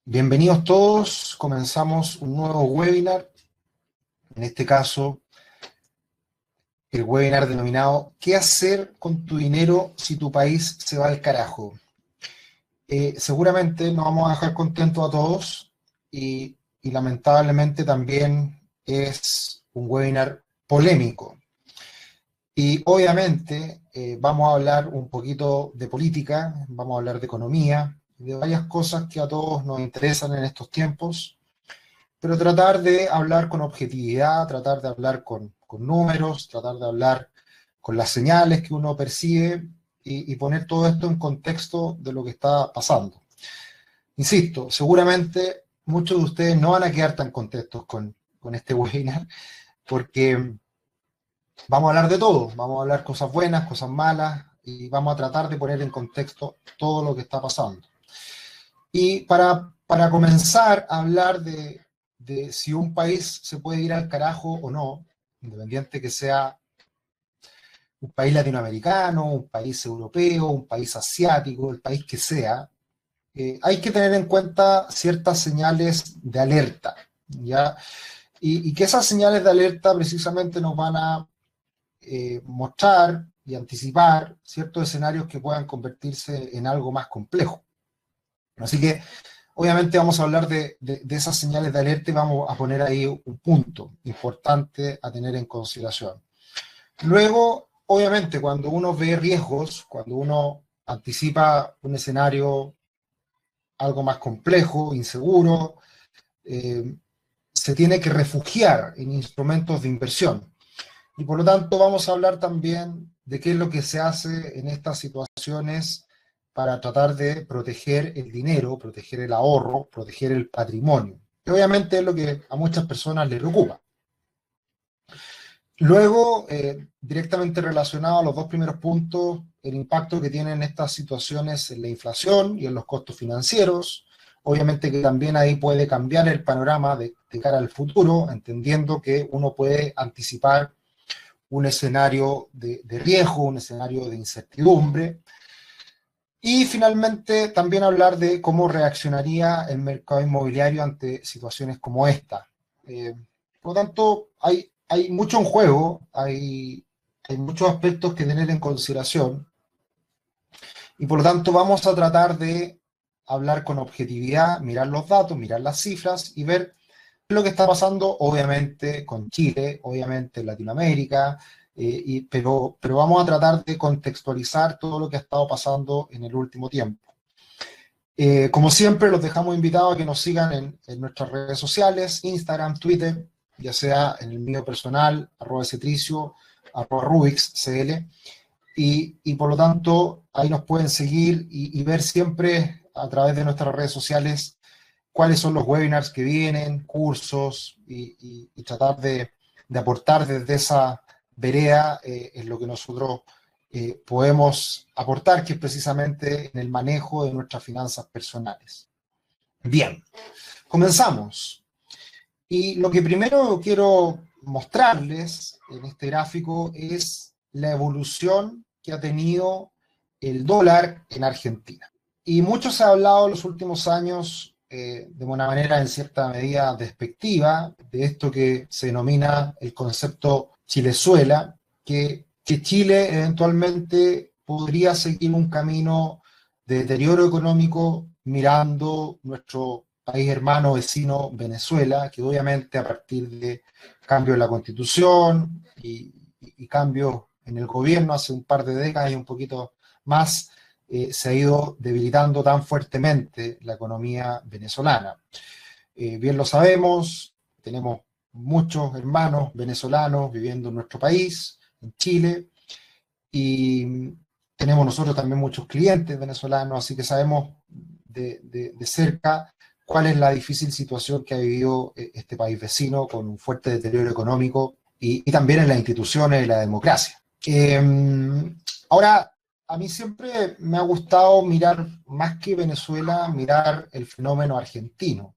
Bienvenidos todos, comenzamos un nuevo webinar, en este caso el webinar denominado ¿Qué hacer con tu dinero si tu país se va al carajo? Seguramente nos vamos a dejar contentos a todos y lamentablemente también es un webinar polémico. Y obviamente vamos a hablar un poquito de política, vamos a hablar de economía, de varias cosas que a todos nos interesan en estos tiempos, pero tratar de hablar con objetividad, tratar de hablar con números, tratar de hablar con las señales que uno percibe y poner todo esto en contexto de lo que está pasando. Insisto, seguramente muchos de ustedes no van a quedar tan contentos con este webinar, porque vamos a hablar de todo, vamos a hablar cosas buenas, cosas malas, y vamos a tratar de poner en contexto todo lo que está pasando. Y para comenzar a hablar de si un país se puede ir al carajo o no, independiente que sea un país latinoamericano, un país europeo, un país asiático, el país que sea, hay que tener en cuenta ciertas señales de alerta, ¿ya? Y que esas señales de alerta precisamente nos van a mostrar y anticipar ciertos escenarios que puedan convertirse en algo más complejo. Así que obviamente vamos a hablar de esas señales de alerta y vamos a poner ahí un punto importante a tener en consideración. Luego, obviamente, cuando uno ve riesgos, cuando uno anticipa un escenario algo más complejo, inseguro, se tiene que refugiar en instrumentos de inversión. Y por lo tanto vamos a hablar también de qué es lo que se hace en estas situaciones para tratar de proteger el dinero, proteger el ahorro, proteger el patrimonio. Que obviamente es lo que a muchas personas les preocupa. Luego, directamente relacionado a los dos primeros puntos, el impacto que tienen estas situaciones en la inflación y en los costos financieros. Obviamente que también ahí puede cambiar el panorama de cara al futuro, entendiendo que uno puede anticipar un escenario de riesgo, un escenario de incertidumbre. Y finalmente también hablar de cómo reaccionaría el mercado inmobiliario ante situaciones como esta. Por lo tanto, hay mucho en juego, hay muchos aspectos que tener en consideración y por lo tanto vamos a tratar de hablar con objetividad, mirar los datos, mirar las cifras y ver lo que está pasando, obviamente, con Chile, obviamente en Latinoamérica, pero vamos a tratar de contextualizar todo lo que ha estado pasando en el último tiempo. Como siempre, los dejamos invitados a que nos sigan en nuestras redes sociales, Instagram, Twitter, ya sea en el mío personal, @cetricio, @rubixcl, y por lo tanto ahí nos pueden seguir y ver siempre a través de nuestras redes sociales cuáles son los webinars que vienen, cursos, y tratar de aportar desde esa vereda en lo que nosotros podemos aportar, que es precisamente en el manejo de nuestras finanzas personales. Bien, comenzamos. Y lo que primero quiero mostrarles en este gráfico es la evolución que ha tenido el dólar en Argentina. Y mucho se ha hablado en los últimos años, de una manera en cierta medida despectiva, de esto que se denomina el concepto Chilezuela, que Chile eventualmente podría seguir un camino de deterioro económico mirando nuestro país hermano vecino Venezuela, que obviamente a partir de cambio en la Constitución y cambios en el gobierno hace un par de décadas y un poquito más, se ha ido debilitando tan fuertemente la economía venezolana. Bien lo sabemos, tenemos muchos hermanos venezolanos viviendo en nuestro país, en Chile, y tenemos nosotros también muchos clientes venezolanos, así que sabemos de cerca cuál es la difícil situación que ha vivido este país vecino, con un fuerte deterioro económico y también en las instituciones y la democracia. Ahora, a mí siempre me ha gustado mirar, más que Venezuela, mirar el fenómeno argentino,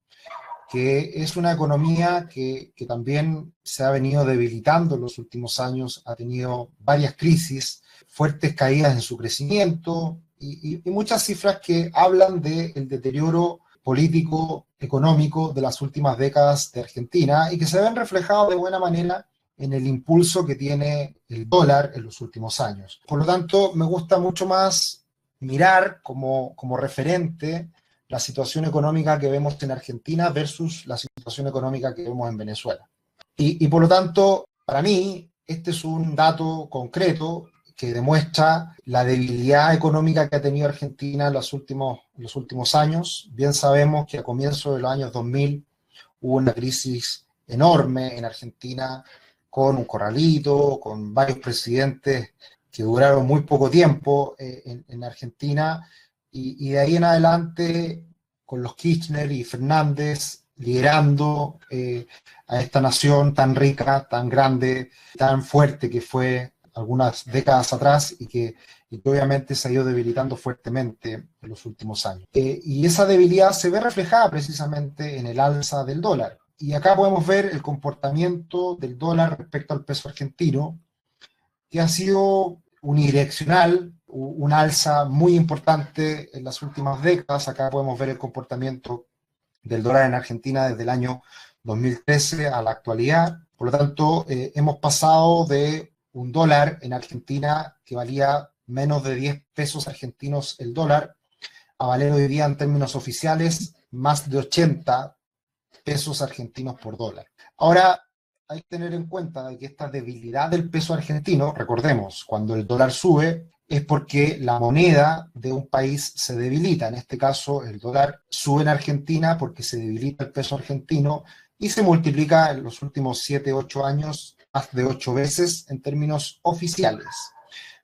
que es una economía que también se ha venido debilitando en los últimos años, ha tenido varias crisis, fuertes caídas en su crecimiento y muchas cifras que hablan del deterioro político, económico de las últimas décadas de Argentina y que se ven reflejados de buena manera en el impulso que tiene el dólar en los últimos años. Por lo tanto, me gusta mucho más mirar como referente la situación económica que vemos en Argentina versus la situación económica que vemos en Venezuela. Y por lo tanto, para mí, este es un dato concreto que demuestra la debilidad económica que ha tenido Argentina en los últimos años. Bien sabemos que a comienzos de los años 2000 hubo una crisis enorme en Argentina, con un corralito, con varios presidentes que duraron muy poco tiempo en Argentina, y de ahí en adelante, con los Kirchner y Fernández liderando a esta nación tan rica, tan grande, tan fuerte que fue algunas décadas atrás y que obviamente se ha ido debilitando fuertemente en los últimos años. Y esa debilidad se ve reflejada precisamente en el alza del dólar. Y acá podemos ver el comportamiento del dólar respecto al peso argentino, que ha sido unidireccional, un alza muy importante en las últimas décadas. Acá podemos ver el comportamiento del dólar en Argentina desde el año 2013 a la actualidad. Por lo tanto, hemos pasado de un dólar en Argentina que valía menos de 10 pesos argentinos el dólar, a valer hoy día en términos oficiales más de 80 pesos argentinos por dólar. Ahora, hay que tener en cuenta que esta debilidad del peso argentino, recordemos, cuando el dólar sube, es porque la moneda de un país se debilita. En este caso, el dólar sube en Argentina porque se debilita el peso argentino y se multiplica en los últimos 7, 8 años más de 8 veces en términos oficiales.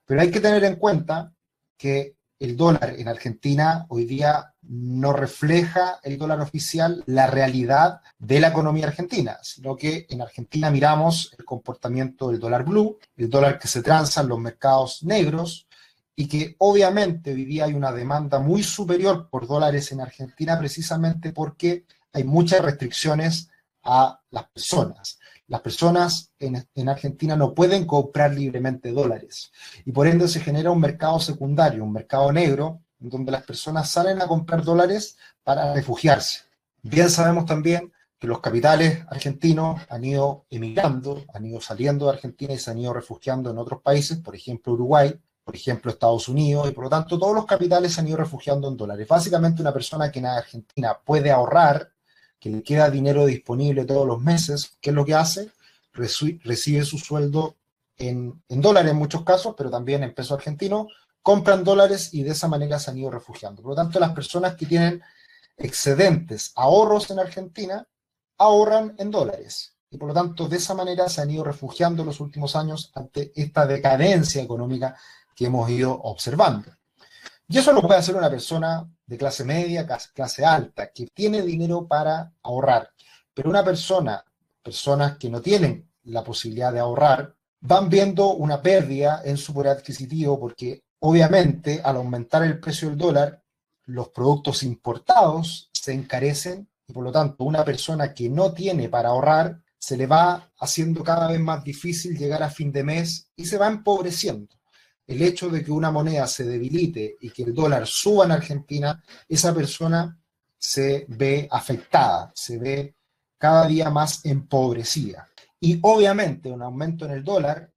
Pero hay que tener en cuenta que el dólar en Argentina hoy día no refleja el dólar oficial la realidad de la economía argentina, sino que en Argentina miramos el comportamiento del dólar blue, el dólar que se transa en los mercados negros, y que obviamente hoy día hay una demanda muy superior por dólares en Argentina precisamente porque hay muchas restricciones a las personas. Las personas en Argentina no pueden comprar libremente dólares y por ende se genera un mercado secundario, un mercado negro, en donde las personas salen a comprar dólares para refugiarse. Bien sabemos también que los capitales argentinos han ido emigrando, han ido saliendo de Argentina y se han ido refugiando en otros países, por ejemplo Uruguay, por ejemplo Estados Unidos, y por lo tanto todos los capitales se han ido refugiando en dólares. Básicamente una persona que en Argentina puede ahorrar, que le queda dinero disponible todos los meses, ¿qué es lo que hace? Recibe su sueldo en dólares en muchos casos, pero también en peso argentino, compran dólares y de esa manera se han ido refugiando. Por lo tanto, las personas que tienen excedentes, ahorros en Argentina, ahorran en dólares. Y por lo tanto, de esa manera se han ido refugiando en los últimos años ante esta decadencia económica que hemos ido observando. Y eso lo puede hacer una persona de clase media, clase alta, que tiene dinero para ahorrar. Pero una personas que no tienen la posibilidad de ahorrar, van viendo una pérdida en su poder adquisitivo porque obviamente al aumentar el precio del dólar, los productos importados se encarecen y por lo tanto una persona que no tiene para ahorrar se le va haciendo cada vez más difícil llegar a fin de mes y se va empobreciendo. El hecho de que una moneda se debilite y que el dólar suba en Argentina, esa persona se ve afectada, se ve cada día más empobrecida. Y obviamente un aumento en el dólar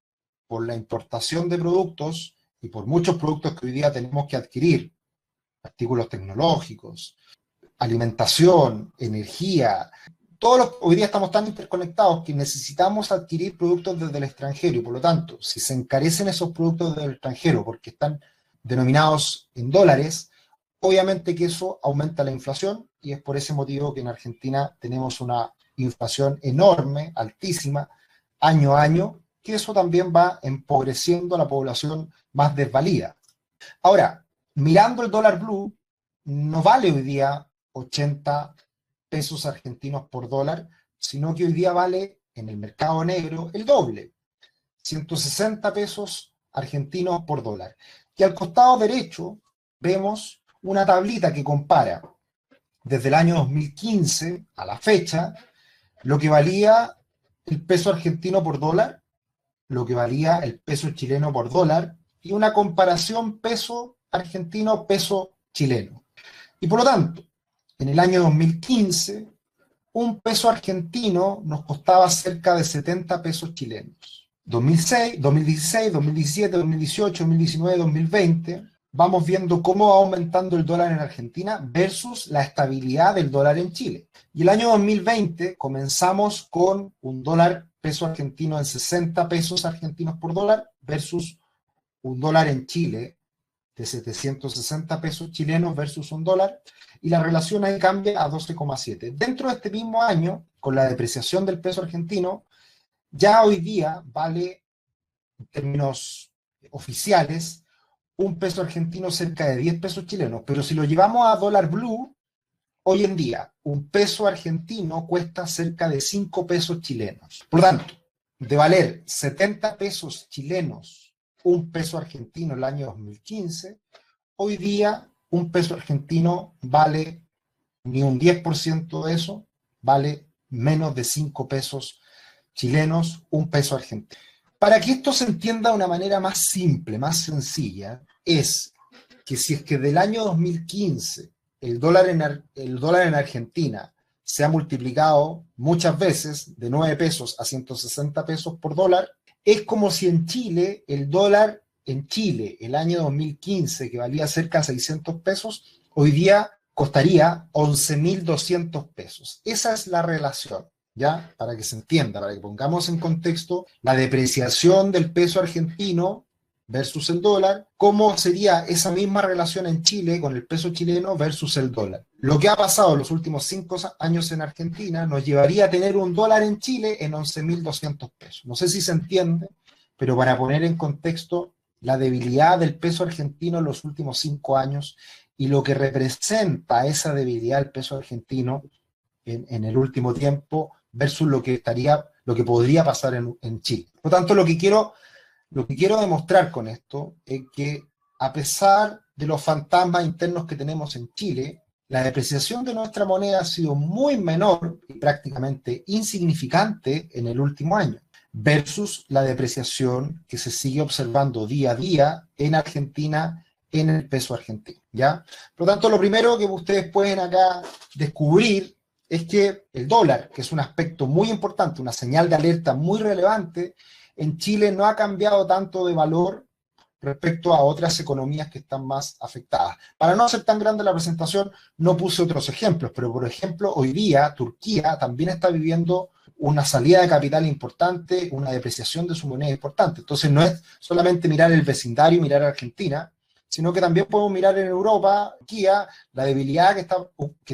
por la importación de productos y por muchos productos que hoy día tenemos que adquirir, artículos tecnológicos, alimentación, energía, hoy día estamos tan interconectados que necesitamos adquirir productos desde el extranjero y por lo tanto, si se encarecen esos productos desde el extranjero porque están denominados en dólares, obviamente que eso aumenta la inflación y es por ese motivo que en Argentina tenemos una inflación enorme, altísima, año a año, que eso también va empobreciendo a la población más desvalida. Ahora, mirando el dólar blue, no vale hoy día 80 pesos argentinos por dólar, sino que hoy día vale en el mercado negro el doble, 160 pesos argentinos por dólar. Y al costado derecho vemos una tablita que compara desde el año 2015 a la fecha lo que valía el peso argentino por dólar, lo que valía el peso chileno por dólar y una comparación peso argentino, peso chileno. Y por lo tanto, en el año 2015, un peso argentino nos costaba cerca de 70 pesos chilenos. 2006, 2016, 2017, 2018, 2019, 2020, vamos viendo cómo va aumentando el dólar en Argentina versus la estabilidad del dólar en Chile. Y el año 2020 comenzamos con un dólar peso argentino en 60 pesos argentinos por dólar versus un dólar en Chile de 760 pesos chilenos versus un dólar, y la relación ahí cambia a 12,7. Dentro de este mismo año, con la depreciación del peso argentino, ya hoy día vale, en términos oficiales, un peso argentino cerca de 10 pesos chilenos, pero si lo llevamos a dólar blue, hoy en día un peso argentino cuesta cerca de 5 pesos chilenos. Por lo tanto, de valer 70 pesos chilenos un peso argentino en el año 2015, hoy día un peso argentino vale ni un 10% de eso, vale menos de 5 pesos chilenos un peso argentino. Para que esto se entienda de una manera más simple, más sencilla, es que si es que del año 2015 el dólar en Argentina se ha multiplicado muchas veces de 9 pesos a 160 pesos por dólar, es como si en Chile, el dólar en Chile, el año 2015, que valía cerca de 600 pesos, hoy día costaría 11.200 pesos. Esa es la relación, ¿ya? Para que se entienda, para que pongamos en contexto la depreciación del peso argentino versus el dólar, cómo sería esa misma relación en Chile con el peso chileno versus el dólar. Lo que ha pasado en los últimos 5 años en Argentina nos llevaría a tener un dólar en Chile en 11.200 pesos. No sé si se entiende, pero para poner en contexto la debilidad del peso argentino en los últimos 5 años y lo que representa esa debilidad del peso argentino en el último tiempo versus lo que podría pasar en Chile. Por lo tanto, lo que quiero demostrar con esto es que, a pesar de los fantasmas internos que tenemos en Chile, la depreciación de nuestra moneda ha sido muy menor y prácticamente insignificante en el último año, versus la depreciación que se sigue observando día a día en Argentina en el peso argentino, ¿ya? Por lo tanto, lo primero que ustedes pueden acá descubrir es que el dólar, que es un aspecto muy importante, una señal de alerta muy relevante, en Chile no ha cambiado tanto de valor respecto a otras economías que están más afectadas. Para no hacer tan grande la presentación, no puse otros ejemplos, pero por ejemplo, hoy día Turquía también está viviendo una salida de capital importante, una depreciación de su moneda importante. Entonces no es solamente mirar el vecindario y mirar a Argentina, sino que también podemos mirar en Europa, Turquía, la debilidad que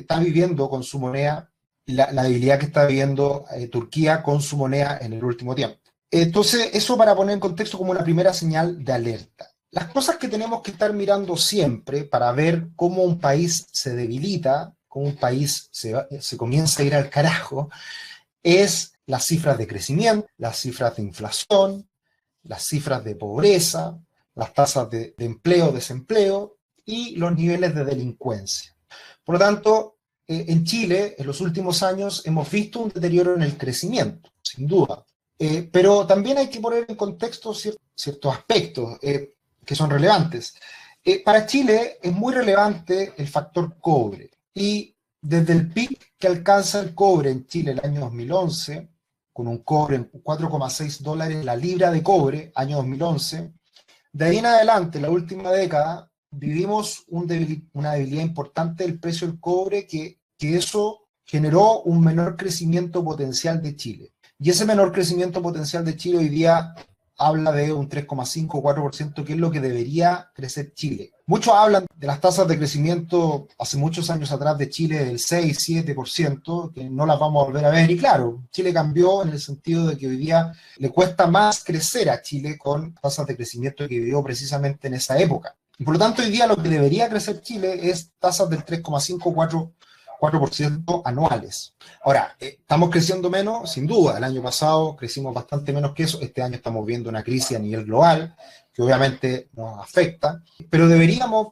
está viviendo con su moneda, la debilidad que está viviendo Turquía con su moneda en el último tiempo. Entonces, eso para poner en contexto como una primera señal de alerta. Las cosas que tenemos que estar mirando siempre para ver cómo un país se debilita, cómo un país se comienza a ir al carajo, es las cifras de crecimiento, las cifras de inflación, las cifras de pobreza, las tasas de empleo, desempleo y los niveles de delincuencia. Por lo tanto, en Chile, en los últimos años, hemos visto un deterioro en el crecimiento, sin duda. Pero también hay que poner en contexto ciertos aspectos que son relevantes. Para Chile es muy relevante el factor cobre. Y desde el pic que alcanza el cobre en Chile el año 2011, con un cobre en 4,6 dólares la libra de cobre, año 2011, de ahí en adelante, la última década, vivimos una debilidad importante del precio del cobre que eso generó un menor crecimiento potencial de Chile. Y ese menor crecimiento potencial de Chile hoy día habla de un 3,5 o 4%, que es lo que debería crecer Chile. Muchos hablan de las tasas de crecimiento hace muchos años atrás de Chile del 6-7%, que no las vamos a volver a ver. Y claro, Chile cambió en el sentido de que hoy día le cuesta más crecer a Chile con tasas de crecimiento que vivió precisamente en esa época. Y por lo tanto, hoy día lo que debería crecer Chile es tasas del 3,5-4% anuales. Ahora, ¿estamos creciendo menos? Sin duda. El año pasado crecimos bastante menos que eso. Este año estamos viendo una crisis a nivel global que obviamente nos afecta, pero deberíamos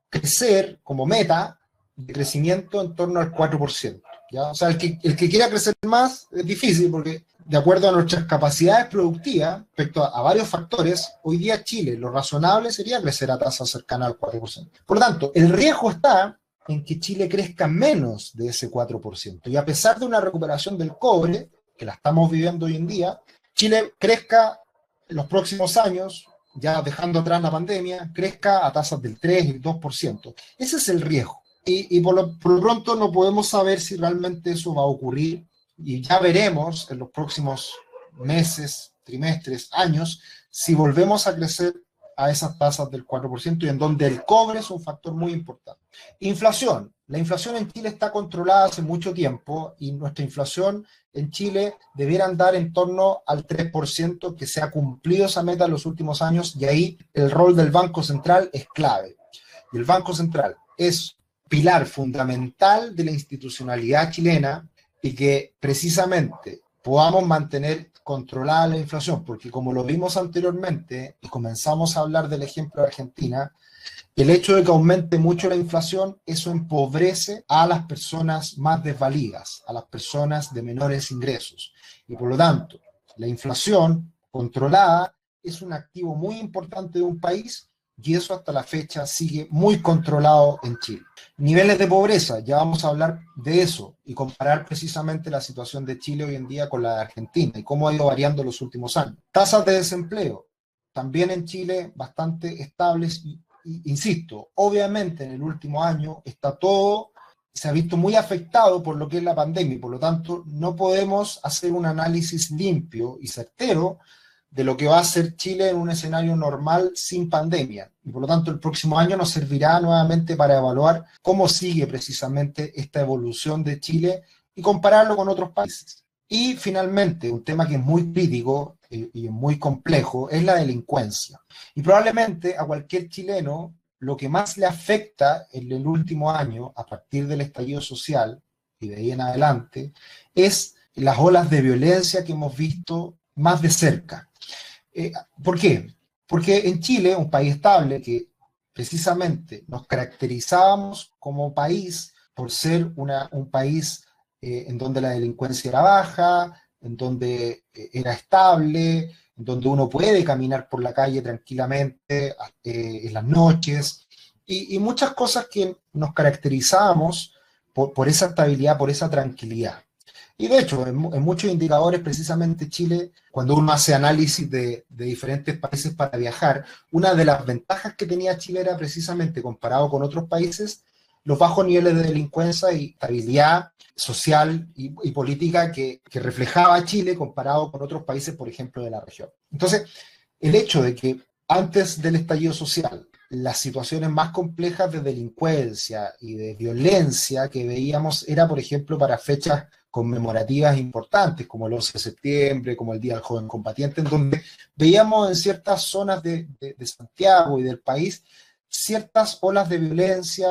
crecer como meta de crecimiento en torno al 4%. ¿Ya? O sea, el que quiera crecer más es difícil porque de acuerdo a nuestras capacidades productivas, respecto a varios factores, hoy día Chile lo razonable sería crecer a tasas cercanas al 4%. Por lo tanto, el riesgo está en que Chile crezca menos de ese 4%. Y a pesar de una recuperación del cobre, que la estamos viviendo hoy en día, Chile crezca en los próximos años, ya dejando atrás la pandemia, crezca a tasas del 3 y el 2%. Ese es el riesgo. Y por lo pronto no podemos saber si realmente eso va a ocurrir, y ya veremos en los próximos meses, trimestres, años, si volvemos a crecer a esas tasas del 4% y en donde el cobre es un factor muy importante. Inflación. La inflación en Chile está controlada hace mucho tiempo y nuestra inflación en Chile debiera andar en torno al 3%, que se ha cumplido esa meta en los últimos años, y ahí el rol del Banco Central es clave. Y el Banco Central es pilar fundamental de la institucionalidad chilena, y que precisamente podamos mantener controlada la inflación, porque como lo vimos anteriormente y comenzamos a hablar del ejemplo de Argentina, el hecho de que aumente mucho la inflación, eso empobrece a las personas más desvalidas, a las personas de menores ingresos. Y por lo tanto, la inflación controlada es un activo muy importante de un país, y eso hasta la fecha sigue muy controlado en Chile. Niveles de pobreza, ya vamos a hablar de eso y comparar precisamente la situación de Chile hoy en día con la de Argentina y cómo ha ido variando en los últimos años. Tasas de desempleo, también en Chile bastante estables, y insisto, obviamente en el último año está todo, se ha visto muy afectado por lo que es la pandemia, y por lo tanto no podemos hacer un análisis limpio y certero de lo que va a ser Chile en un escenario normal sin pandemia. Y por lo tanto el próximo año nos servirá nuevamente para evaluar cómo sigue precisamente esta evolución de Chile y compararlo con otros países. Y finalmente, un tema que es muy crítico y muy complejo es la delincuencia. Y probablemente a cualquier chileno lo que más le afecta en el último año, a partir del estallido social y de ahí en adelante, es las olas de violencia que hemos visto más de cerca. ¿Por qué? Porque en Chile, un país estable, que precisamente nos caracterizábamos como país por ser un país en donde la delincuencia era baja, en donde era estable, en donde uno puede caminar por la calle tranquilamente en las noches, y muchas cosas que nos caracterizábamos por esa estabilidad, por esa tranquilidad. Y de hecho, en muchos indicadores, precisamente Chile, cuando uno hace análisis de diferentes países para viajar, una de las ventajas que tenía Chile era precisamente, comparado con otros países, los bajos niveles de delincuencia y estabilidad social y política que reflejaba Chile comparado con otros países, por ejemplo, de la región. Entonces, el hecho de que antes del estallido social, las situaciones más complejas de delincuencia y de violencia que veíamos era, por ejemplo, para fechas conmemorativas importantes, como el 11 de septiembre, como el Día del Joven Combatiente, en donde veíamos en ciertas zonas de Santiago y del país ciertas olas de violencia,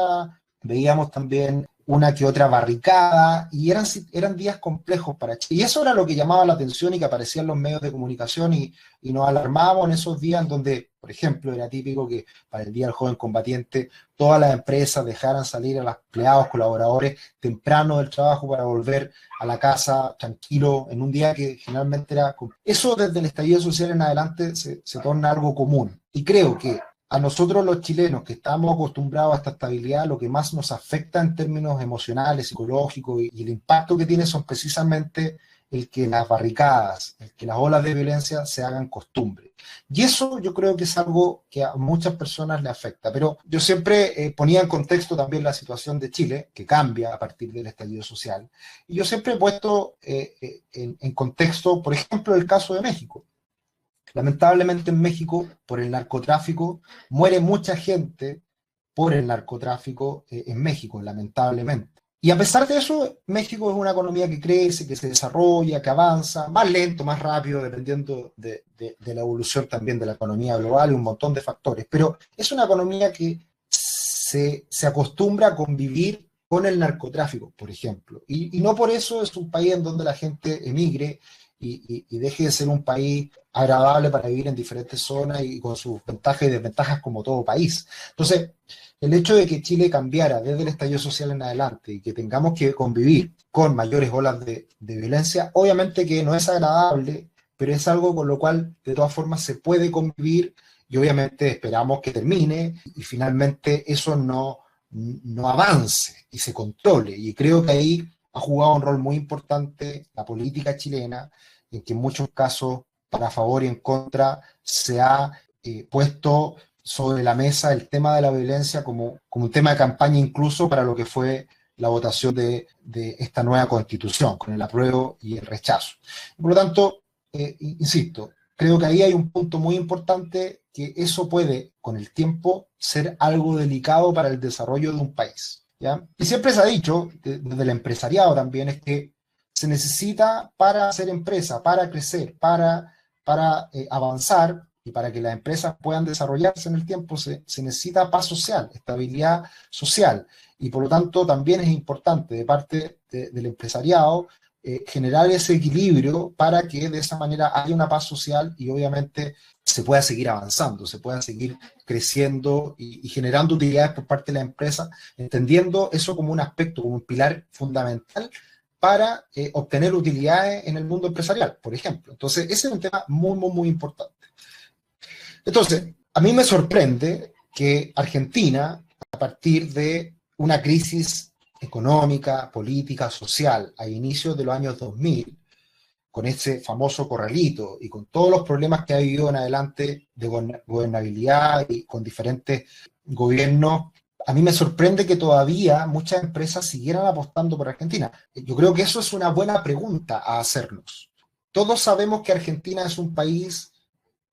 veíamos también una que otra barricada, y eran días complejos para Chile. Y eso era lo que llamaba la atención y que aparecía en los medios de comunicación, y nos alarmábamos en esos días en donde, por ejemplo, era típico que para el Día del Joven Combatiente todas las empresas dejaran salir a los empleados, colaboradores, temprano del trabajo para volver a la casa tranquilo, en un día que generalmente era... Eso desde el estallido social en adelante se torna algo común. Y creo que a nosotros los chilenos, que estamos acostumbrados a esta estabilidad, lo que más nos afecta en términos emocionales, psicológicos, y el impacto que tiene son precisamente el que las barricadas, el que las olas de violencia se hagan costumbre. Y eso yo creo que es algo que a muchas personas le afecta. Pero yo siempre ponía en contexto también la situación de Chile, que cambia a partir del estallido social. Y yo siempre he puesto en contexto, por ejemplo, el caso de México. Lamentablemente en México, por el narcotráfico, muere mucha gente por el narcotráfico en México, lamentablemente. Y a pesar de eso, México es una economía que crece, que se desarrolla, que avanza, más lento, más rápido, dependiendo de la evolución también de la economía global y un montón de factores. Pero es una economía que se acostumbra a convivir con el narcotráfico, por ejemplo. Y no por eso es un país en donde la gente emigre y deje de ser un país agradable para vivir en diferentes zonas y con sus ventajas y desventajas como todo país. Entonces, el hecho de que Chile cambiara desde el estallido social en adelante y que tengamos que convivir con mayores olas de violencia, obviamente que no es agradable, pero es algo con lo cual de todas formas se puede convivir, y obviamente esperamos que termine y finalmente eso no no avance y se controle. Y creo que ahí ha jugado un rol muy importante la política chilena, en que en muchos casos, para favor y en contra, se ha puesto sobre la mesa el tema de la violencia como un tema de campaña incluso para lo que fue la votación de esta nueva constitución, con el apruebo y el rechazo. Por lo tanto, insisto, creo que ahí hay un punto muy importante, que eso puede, con el tiempo, ser algo delicado para el desarrollo de un país, ¿ya? Y siempre se ha dicho, desde el empresariado también, es que se necesita para hacer empresa, para crecer, para avanzar y para que las empresas puedan desarrollarse en el tiempo, se necesita paz social, estabilidad social. Y por lo tanto también es importante de parte del empresariado generar ese equilibrio para que de esa manera haya una paz social y obviamente se pueda seguir avanzando, se pueda seguir creciendo y generando utilidades por parte de la empresa, entendiendo eso como un aspecto, como un pilar fundamental para obtener utilidades en el mundo empresarial, por ejemplo. Entonces, ese es un tema muy, muy, muy importante. Entonces, a mí me sorprende que Argentina, a partir de una crisis económica, política, social, a inicios de los años 2000, con ese famoso corralito y con todos los problemas que ha vivido en adelante de gobernabilidad y con diferentes gobiernos, a mí me sorprende que todavía muchas empresas siguieran apostando por Argentina. Yo creo que eso es una buena pregunta a hacernos. Todos sabemos que Argentina es un país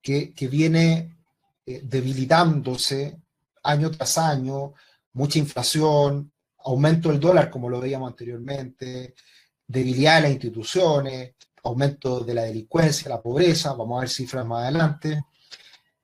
que viene debilitándose año tras año, mucha inflación, aumento del dólar, como lo veíamos anteriormente, debilidad de las instituciones, aumento de la delincuencia, la pobreza, vamos a ver cifras más adelante.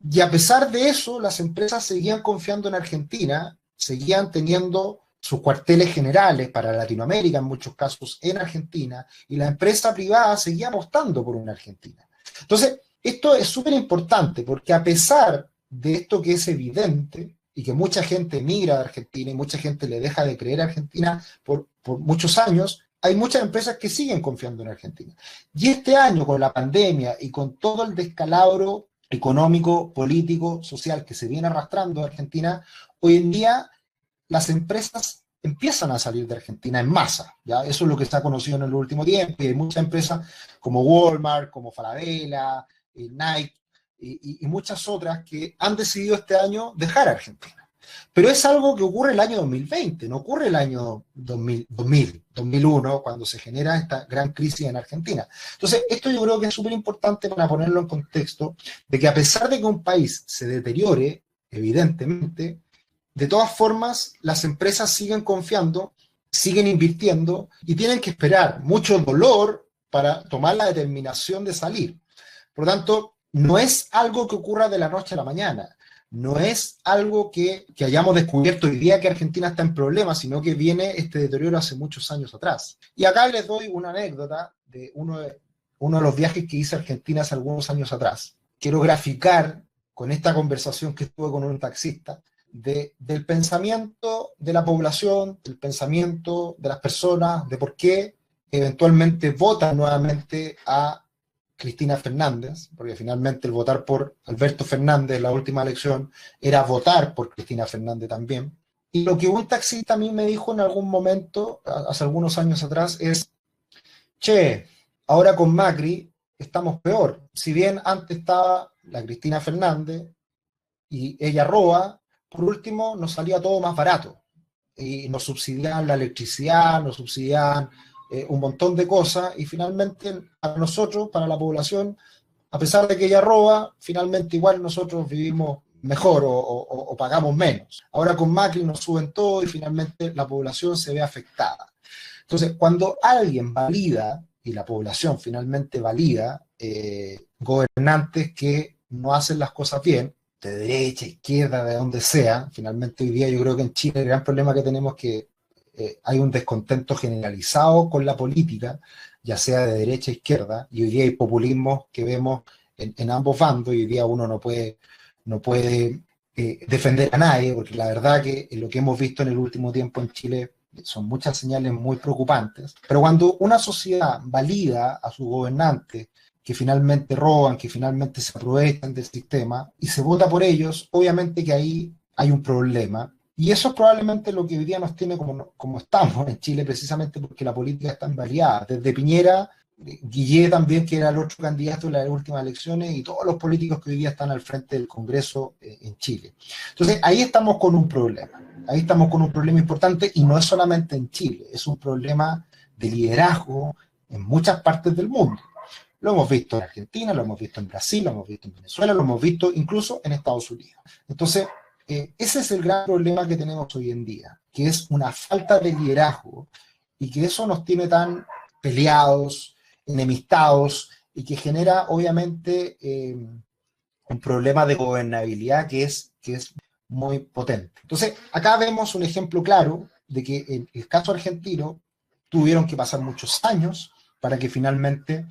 Y a pesar de eso, las empresas seguían confiando en Argentina, seguían teniendo sus cuarteles generales para Latinoamérica, en muchos casos en Argentina, y la empresa privada seguía apostando por una Argentina. Entonces, esto es súper importante porque a pesar de esto que es evidente y que mucha gente emigra de Argentina y mucha gente le deja de creer a Argentina por muchos años, hay muchas empresas que siguen confiando en Argentina. Y este año, con la pandemia y con todo el descalabro económico, político, social que se viene arrastrando en Argentina, hoy en día las empresas empiezan a salir de Argentina en masa, ¿ya? Eso es lo que se ha conocido en el último tiempo, y hay muchas empresas como Walmart, como Falabella, Nike y muchas otras que han decidido este año dejar Argentina. Pero es algo que ocurre el año 2020, no ocurre el año 2001, cuando se genera esta gran crisis en Argentina. Entonces, esto yo creo que es súper importante para ponerlo en contexto, de que a pesar de que un país se deteriore, evidentemente, de todas formas, las empresas siguen confiando, siguen invirtiendo y tienen que esperar mucho dolor para tomar la determinación de salir. Por lo tanto, no es algo que ocurra de la noche a la mañana. No es algo que hayamos descubierto hoy día que Argentina está en problemas, sino que viene este deterioro hace muchos años atrás. Y acá les doy una anécdota de uno de los viajes que hice a Argentina hace algunos años atrás. Quiero graficar con esta conversación que tuve con un taxista del pensamiento de la población, del pensamiento de las personas, de por qué eventualmente votan nuevamente a Cristina Fernández, porque finalmente el votar por Alberto Fernández en la última elección era votar por Cristina Fernández también. Y lo que un taxista a mí me dijo en algún momento, hace algunos años atrás, es: che, ahora con Macri estamos peor. Si bien antes estaba la Cristina Fernández y ella roba, por último nos salía todo más barato. Y nos subsidiaban la electricidad, nos subsidiaban un montón de cosas, y finalmente para nosotros, para la población, a pesar de que ella roba, finalmente igual nosotros vivimos mejor o pagamos menos. Ahora con Macri nos suben todo y finalmente la población se ve afectada. Entonces, cuando alguien valida, y la población finalmente valida, gobernantes que no hacen las cosas bien, de derecha, izquierda, de donde sea, finalmente hoy día yo creo que en Chile el gran problema que tenemos es que hay un descontento generalizado con la política, ya sea de derecha a izquierda, y hoy día hay populismos que vemos en ambos bandos, y hoy día uno no puede defender a nadie, porque la verdad que lo que hemos visto en el último tiempo en Chile son muchas señales muy preocupantes. Pero cuando una sociedad valida a sus gobernantes, que finalmente roban, que finalmente se aprovechan del sistema, y se vota por ellos, obviamente que ahí hay un problema. Y eso es probablemente lo que hoy día nos tiene como estamos en Chile, precisamente porque la política está tan variada. Desde Piñera, Guillé también, que era el otro candidato en las últimas elecciones, y todos los políticos que hoy día están al frente del Congreso en Chile. Entonces, ahí estamos con un problema. Ahí estamos con un problema importante, y no es solamente en Chile, es un problema de liderazgo en muchas partes del mundo. Lo hemos visto en Argentina, lo hemos visto en Brasil, lo hemos visto en Venezuela, lo hemos visto incluso en Estados Unidos. Entonces, ese es el gran problema que tenemos hoy en día, que es una falta de liderazgo, y que eso nos tiene tan peleados, enemistados, y que genera obviamente un problema de gobernabilidad que es muy potente. Entonces, acá vemos un ejemplo claro de que en el caso argentino tuvieron que pasar muchos años para que finalmente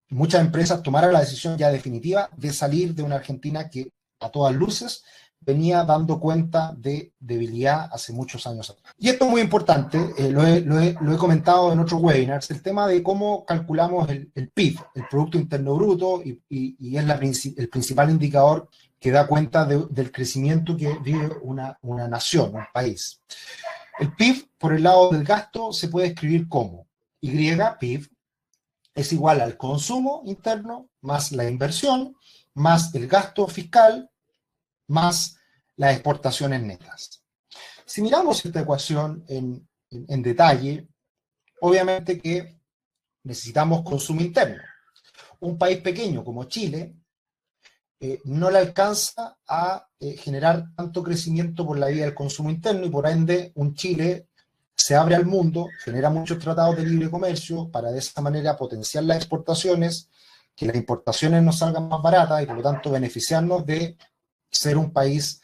muchas empresas tomaran la decisión ya definitiva de salir de una Argentina que a todas luces venía dando cuenta de debilidad hace muchos años atrás. Y esto es muy importante, lo he comentado en otros webinars, el tema de cómo calculamos el PIB, el Producto Interno Bruto, y es el principal indicador que da cuenta del crecimiento que vive una nación, un país. El PIB, por el lado del gasto, se puede escribir como PIB, es igual al consumo interno más la inversión, más el gasto fiscal, más las exportaciones netas. Si miramos esta ecuación en detalle, obviamente que necesitamos consumo interno. Un país pequeño como Chile no le alcanza a generar tanto crecimiento por la vía del consumo interno, y por ende un Chile se abre al mundo, genera muchos tratados de libre comercio para de esa manera potenciar las exportaciones, que las importaciones nos salgan más baratas y por lo tanto beneficiarnos de ser un país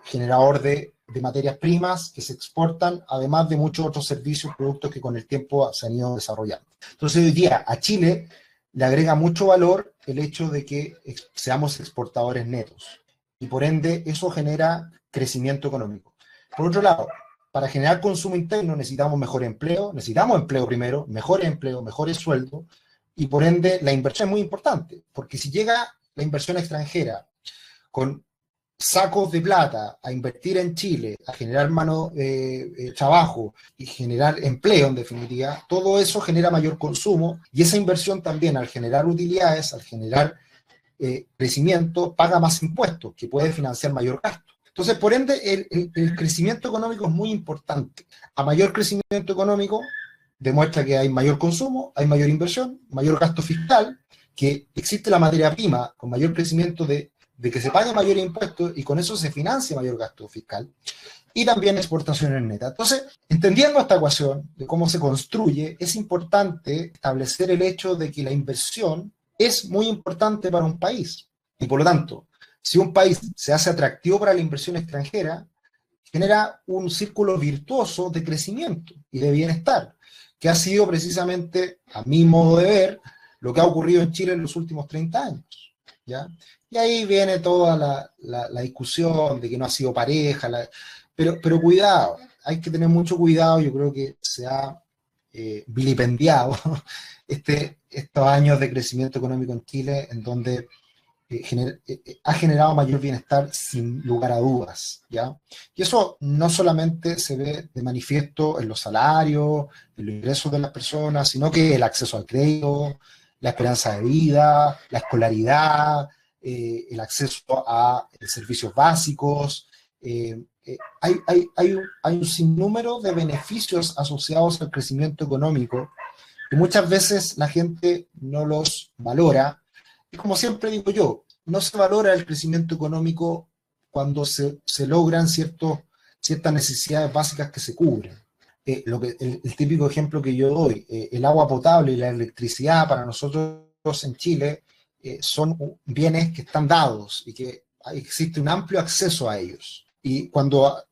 generador de materias primas que se exportan, además de muchos otros servicios, productos que con el tiempo se han ido desarrollando. Entonces hoy día a Chile le agrega mucho valor el hecho de que seamos exportadores netos, y por ende eso genera crecimiento económico. Por otro lado, para generar consumo interno necesitamos empleo primero, mejores sueldos, y por ende la inversión es muy importante, porque si llega la inversión extranjera con sacos de plata a invertir en Chile, a generar trabajo y generar empleo en definitiva, todo eso genera mayor consumo, y esa inversión también, al generar utilidades, al generar crecimiento, paga más impuestos, que puede financiar mayor gasto. Entonces, por ende, el crecimiento económico es muy importante. A mayor crecimiento económico, demuestra que hay mayor consumo, hay mayor inversión, mayor gasto fiscal, que existe la materia prima con mayor crecimiento de que se pague mayor impuestos, y con eso se financia mayor gasto fiscal, y también exportaciones netas. Entonces, entendiendo esta ecuación de cómo se construye, es importante establecer el hecho de que la inversión es muy importante para un país, y por lo tanto, si un país se hace atractivo para la inversión extranjera, genera un círculo virtuoso de crecimiento y de bienestar, que ha sido precisamente, a mi modo de ver, lo que ha ocurrido en Chile en los últimos 30 años, ¿ya? Y ahí viene toda la discusión de que no ha sido pareja, pero cuidado, hay que tener mucho cuidado. Yo creo que se ha vilipendiado estos años de crecimiento económico en Chile, en donde ha generado mayor bienestar sin lugar a dudas, ¿ya? Y eso no solamente se ve de manifiesto en los salarios, en los ingresos de las personas, sino que el acceso al crédito, la esperanza de vida, la escolaridad, el acceso a servicios básicos. Hay un sinnúmero de beneficios asociados al crecimiento económico que muchas veces la gente no los valora. Y como siempre digo yo, no se valora el crecimiento económico cuando se logran ciertas necesidades básicas que se cubren. El típico ejemplo que yo doy, el agua potable y la electricidad para nosotros en Chile son bienes que están dados y que existe un amplio acceso a ellos. Y cuando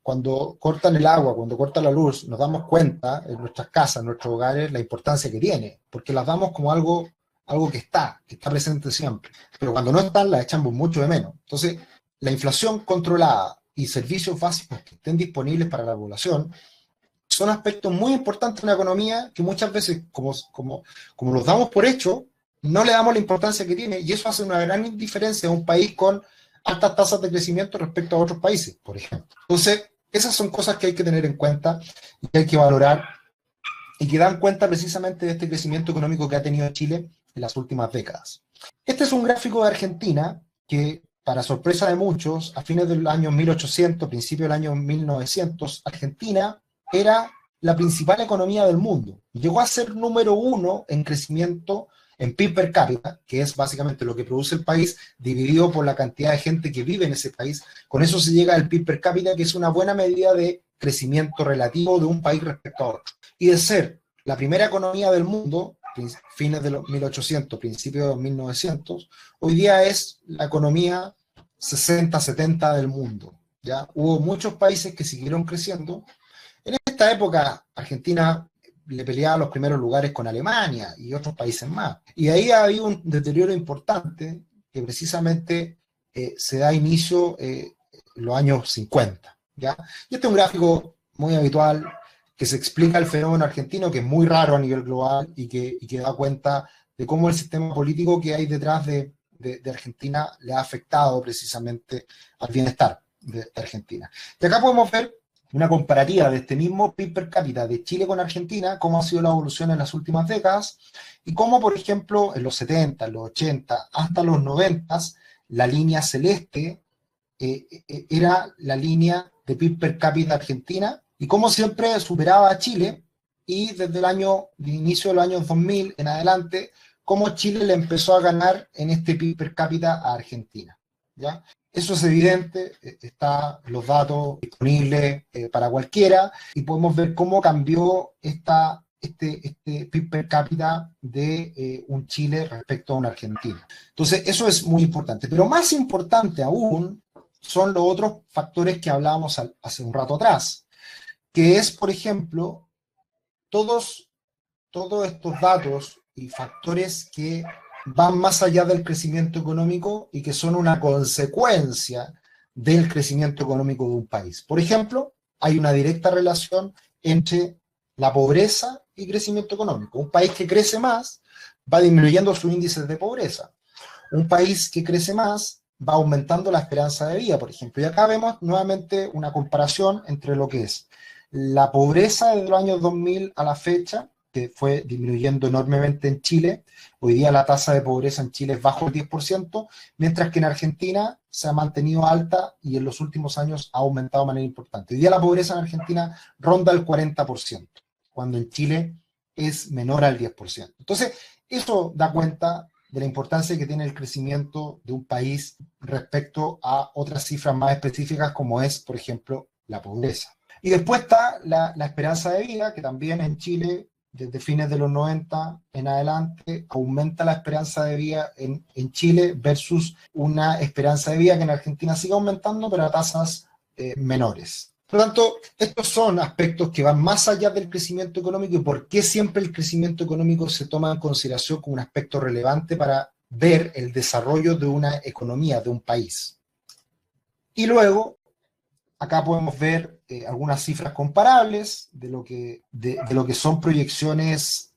cortan el agua, cuando cortan la luz, nos damos cuenta en nuestras casas, en nuestros hogares, la importancia que tiene, porque las damos como algo que está presente siempre. Pero cuando no están, las echamos mucho de menos. Entonces, la inflación controlada y servicios básicos que estén disponibles para la población son aspectos muy importantes en la economía que muchas veces, como los damos por hecho, no le damos la importancia que tiene, y eso hace una gran diferencia en un país con altas tasas de crecimiento respecto a otros países, por ejemplo. Entonces, Esas son cosas que hay que tener en cuenta y que hay que valorar y que dan cuenta precisamente de este crecimiento económico que ha tenido Chile en las últimas décadas. Este es un gráfico de Argentina que, para sorpresa de muchos, a fines del año 1800, principio del año 1900, Argentina era la principal economía del mundo. Llegó a ser número 1 en crecimiento en PIB per cápita, que es básicamente lo que produce el país, dividido por la cantidad de gente que vive en ese país. Con eso se llega al PIB per cápita, que es una buena medida de crecimiento relativo de un país respecto a otro. Y de ser la primera economía del mundo, fines de los 1800, principios de los 1900, hoy día es la economía 60-70 del mundo. ¿Ya? Hubo muchos países que siguieron creciendo. En esta época, Argentina le peleaba los primeros lugares con Alemania y otros países más. Y ahí ha habido un deterioro importante que precisamente se da inicio en los años 50. ¿Ya? Y este es un gráfico muy habitual que se explica el fenómeno argentino, que es muy raro a nivel global y que da cuenta de cómo el sistema político que hay detrás de Argentina le ha afectado precisamente al bienestar de Argentina. Y acá podemos ver una comparativa de este mismo PIB per cápita de Chile con Argentina, cómo ha sido la evolución en las últimas décadas, y cómo, por ejemplo, en los 70, en los 80, hasta los 90, la línea celeste era la línea de PIB per cápita argentina, y cómo siempre superaba a Chile, y desde el inicio de los años 2000 en adelante, cómo Chile le empezó a ganar en este PIB per cápita a Argentina. ¿Ya? Eso es evidente, están los datos disponibles para cualquiera, y podemos ver cómo cambió este PIB per cápita de un Chile respecto a una Argentina. Entonces, eso es muy importante. Pero más importante aún son los otros factores que hablábamos hace un rato atrás, que es, por ejemplo, todos estos datos y factores que van más allá del crecimiento económico y que son una consecuencia del crecimiento económico de un país. Por ejemplo, hay una directa relación entre la pobreza y crecimiento económico. Un país que crece más va disminuyendo sus índices de pobreza. Un país que crece más va aumentando la esperanza de vida, por ejemplo. Y acá vemos nuevamente una comparación entre lo que es la pobreza desde los años 2000 a la fecha, que fue disminuyendo enormemente en Chile. Hoy día la tasa de pobreza en Chile es bajo el 10%, mientras que en Argentina se ha mantenido alta y en los últimos años ha aumentado de manera importante. Hoy día la pobreza en Argentina ronda el 40%, cuando en Chile es menor al 10%. Entonces, eso da cuenta de la importancia que tiene el crecimiento de un país respecto a otras cifras más específicas, como es, por ejemplo, la pobreza. Y después está la esperanza de vida, que también en Chile, desde fines de los 90 en adelante, aumenta la esperanza de vida en Chile versus una esperanza de vida que en Argentina sigue aumentando, pero a tasas menores. Por lo tanto, estos son aspectos que van más allá del crecimiento económico y por qué siempre el crecimiento económico se toma en consideración como un aspecto relevante para ver el desarrollo de una economía, de un país. Y luego, acá podemos ver algunas cifras comparables de lo que son proyecciones,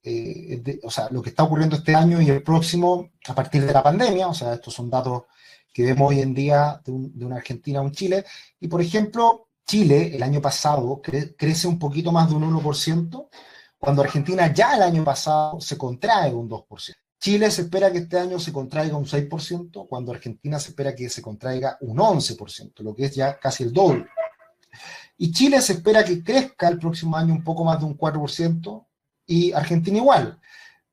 o sea, lo que está ocurriendo este año y el próximo a partir de la pandemia. O sea, estos son datos que vemos hoy en día de una Argentina a un Chile. Y, por ejemplo, Chile el año pasado crece un poquito más de un 1%, cuando Argentina ya el año pasado se contrae un 2%. Chile se espera que este año se contraiga un 6%, cuando Argentina se espera que se contraiga un 11%, lo que es ya casi el doble. Y Chile se espera que crezca el próximo año un poco más de un 4%, y Argentina igual.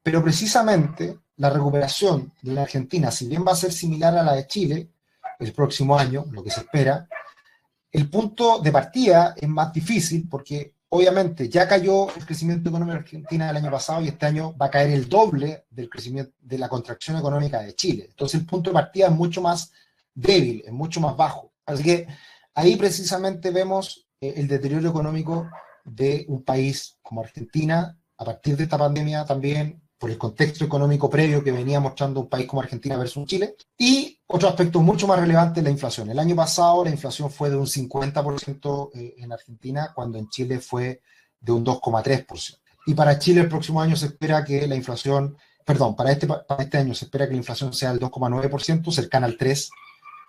Pero precisamente la recuperación de la Argentina, si bien va a ser similar a la de Chile el próximo año, lo que se espera, el punto de partida es más difícil porque obviamente ya cayó el crecimiento económico de Argentina el año pasado y este año va a caer el doble del crecimiento, de la contracción económica de Chile. Entonces el punto de partida es mucho más débil, es mucho más bajo. Así que ahí precisamente vemos el deterioro económico de un país como Argentina a partir de esta pandemia también, por el contexto económico previo que venía mostrando un país como Argentina versus Chile. Y otro aspecto mucho más relevante es la inflación. El año pasado la inflación fue de un 50% en Argentina, cuando en Chile fue de un 2,3%. Y para Chile el próximo año se espera que la inflación, perdón, para este año se espera que la inflación sea del 2,9%, cercana al 3%,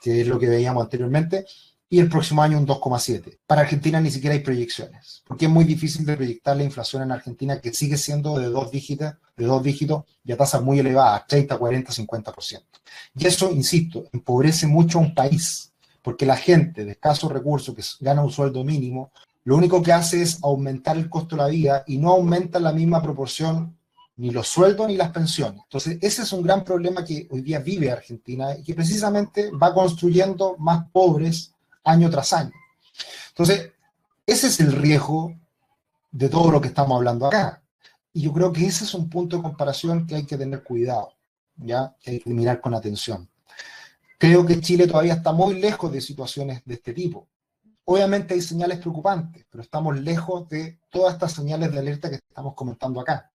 que es lo que veíamos anteriormente. y el próximo año un 2,7. Para Argentina ni siquiera hay proyecciones, porque es muy difícil de proyectar la inflación en Argentina, que sigue siendo de dos dígitos y a tasas muy elevadas, 30, 40, 50%. Y eso, insisto, empobrece mucho a un país, porque la gente de escasos recursos que gana un sueldo mínimo, lo único que hace es aumentar el costo de la vida y no aumenta en la misma proporción ni los sueldos ni las pensiones. Entonces, ese es un gran problema que hoy día vive Argentina y que precisamente va construyendo más pobres año tras año. Entonces, ese es el riesgo de todo lo que estamos hablando acá. Y yo creo que ese es un punto de comparación que hay que tener cuidado, ¿ya? Que hay que mirar con atención. Creo que Chile todavía está muy lejos de situaciones de este tipo. Obviamente hay señales preocupantes, pero estamos lejos de todas estas señales de alerta que estamos comentando acá.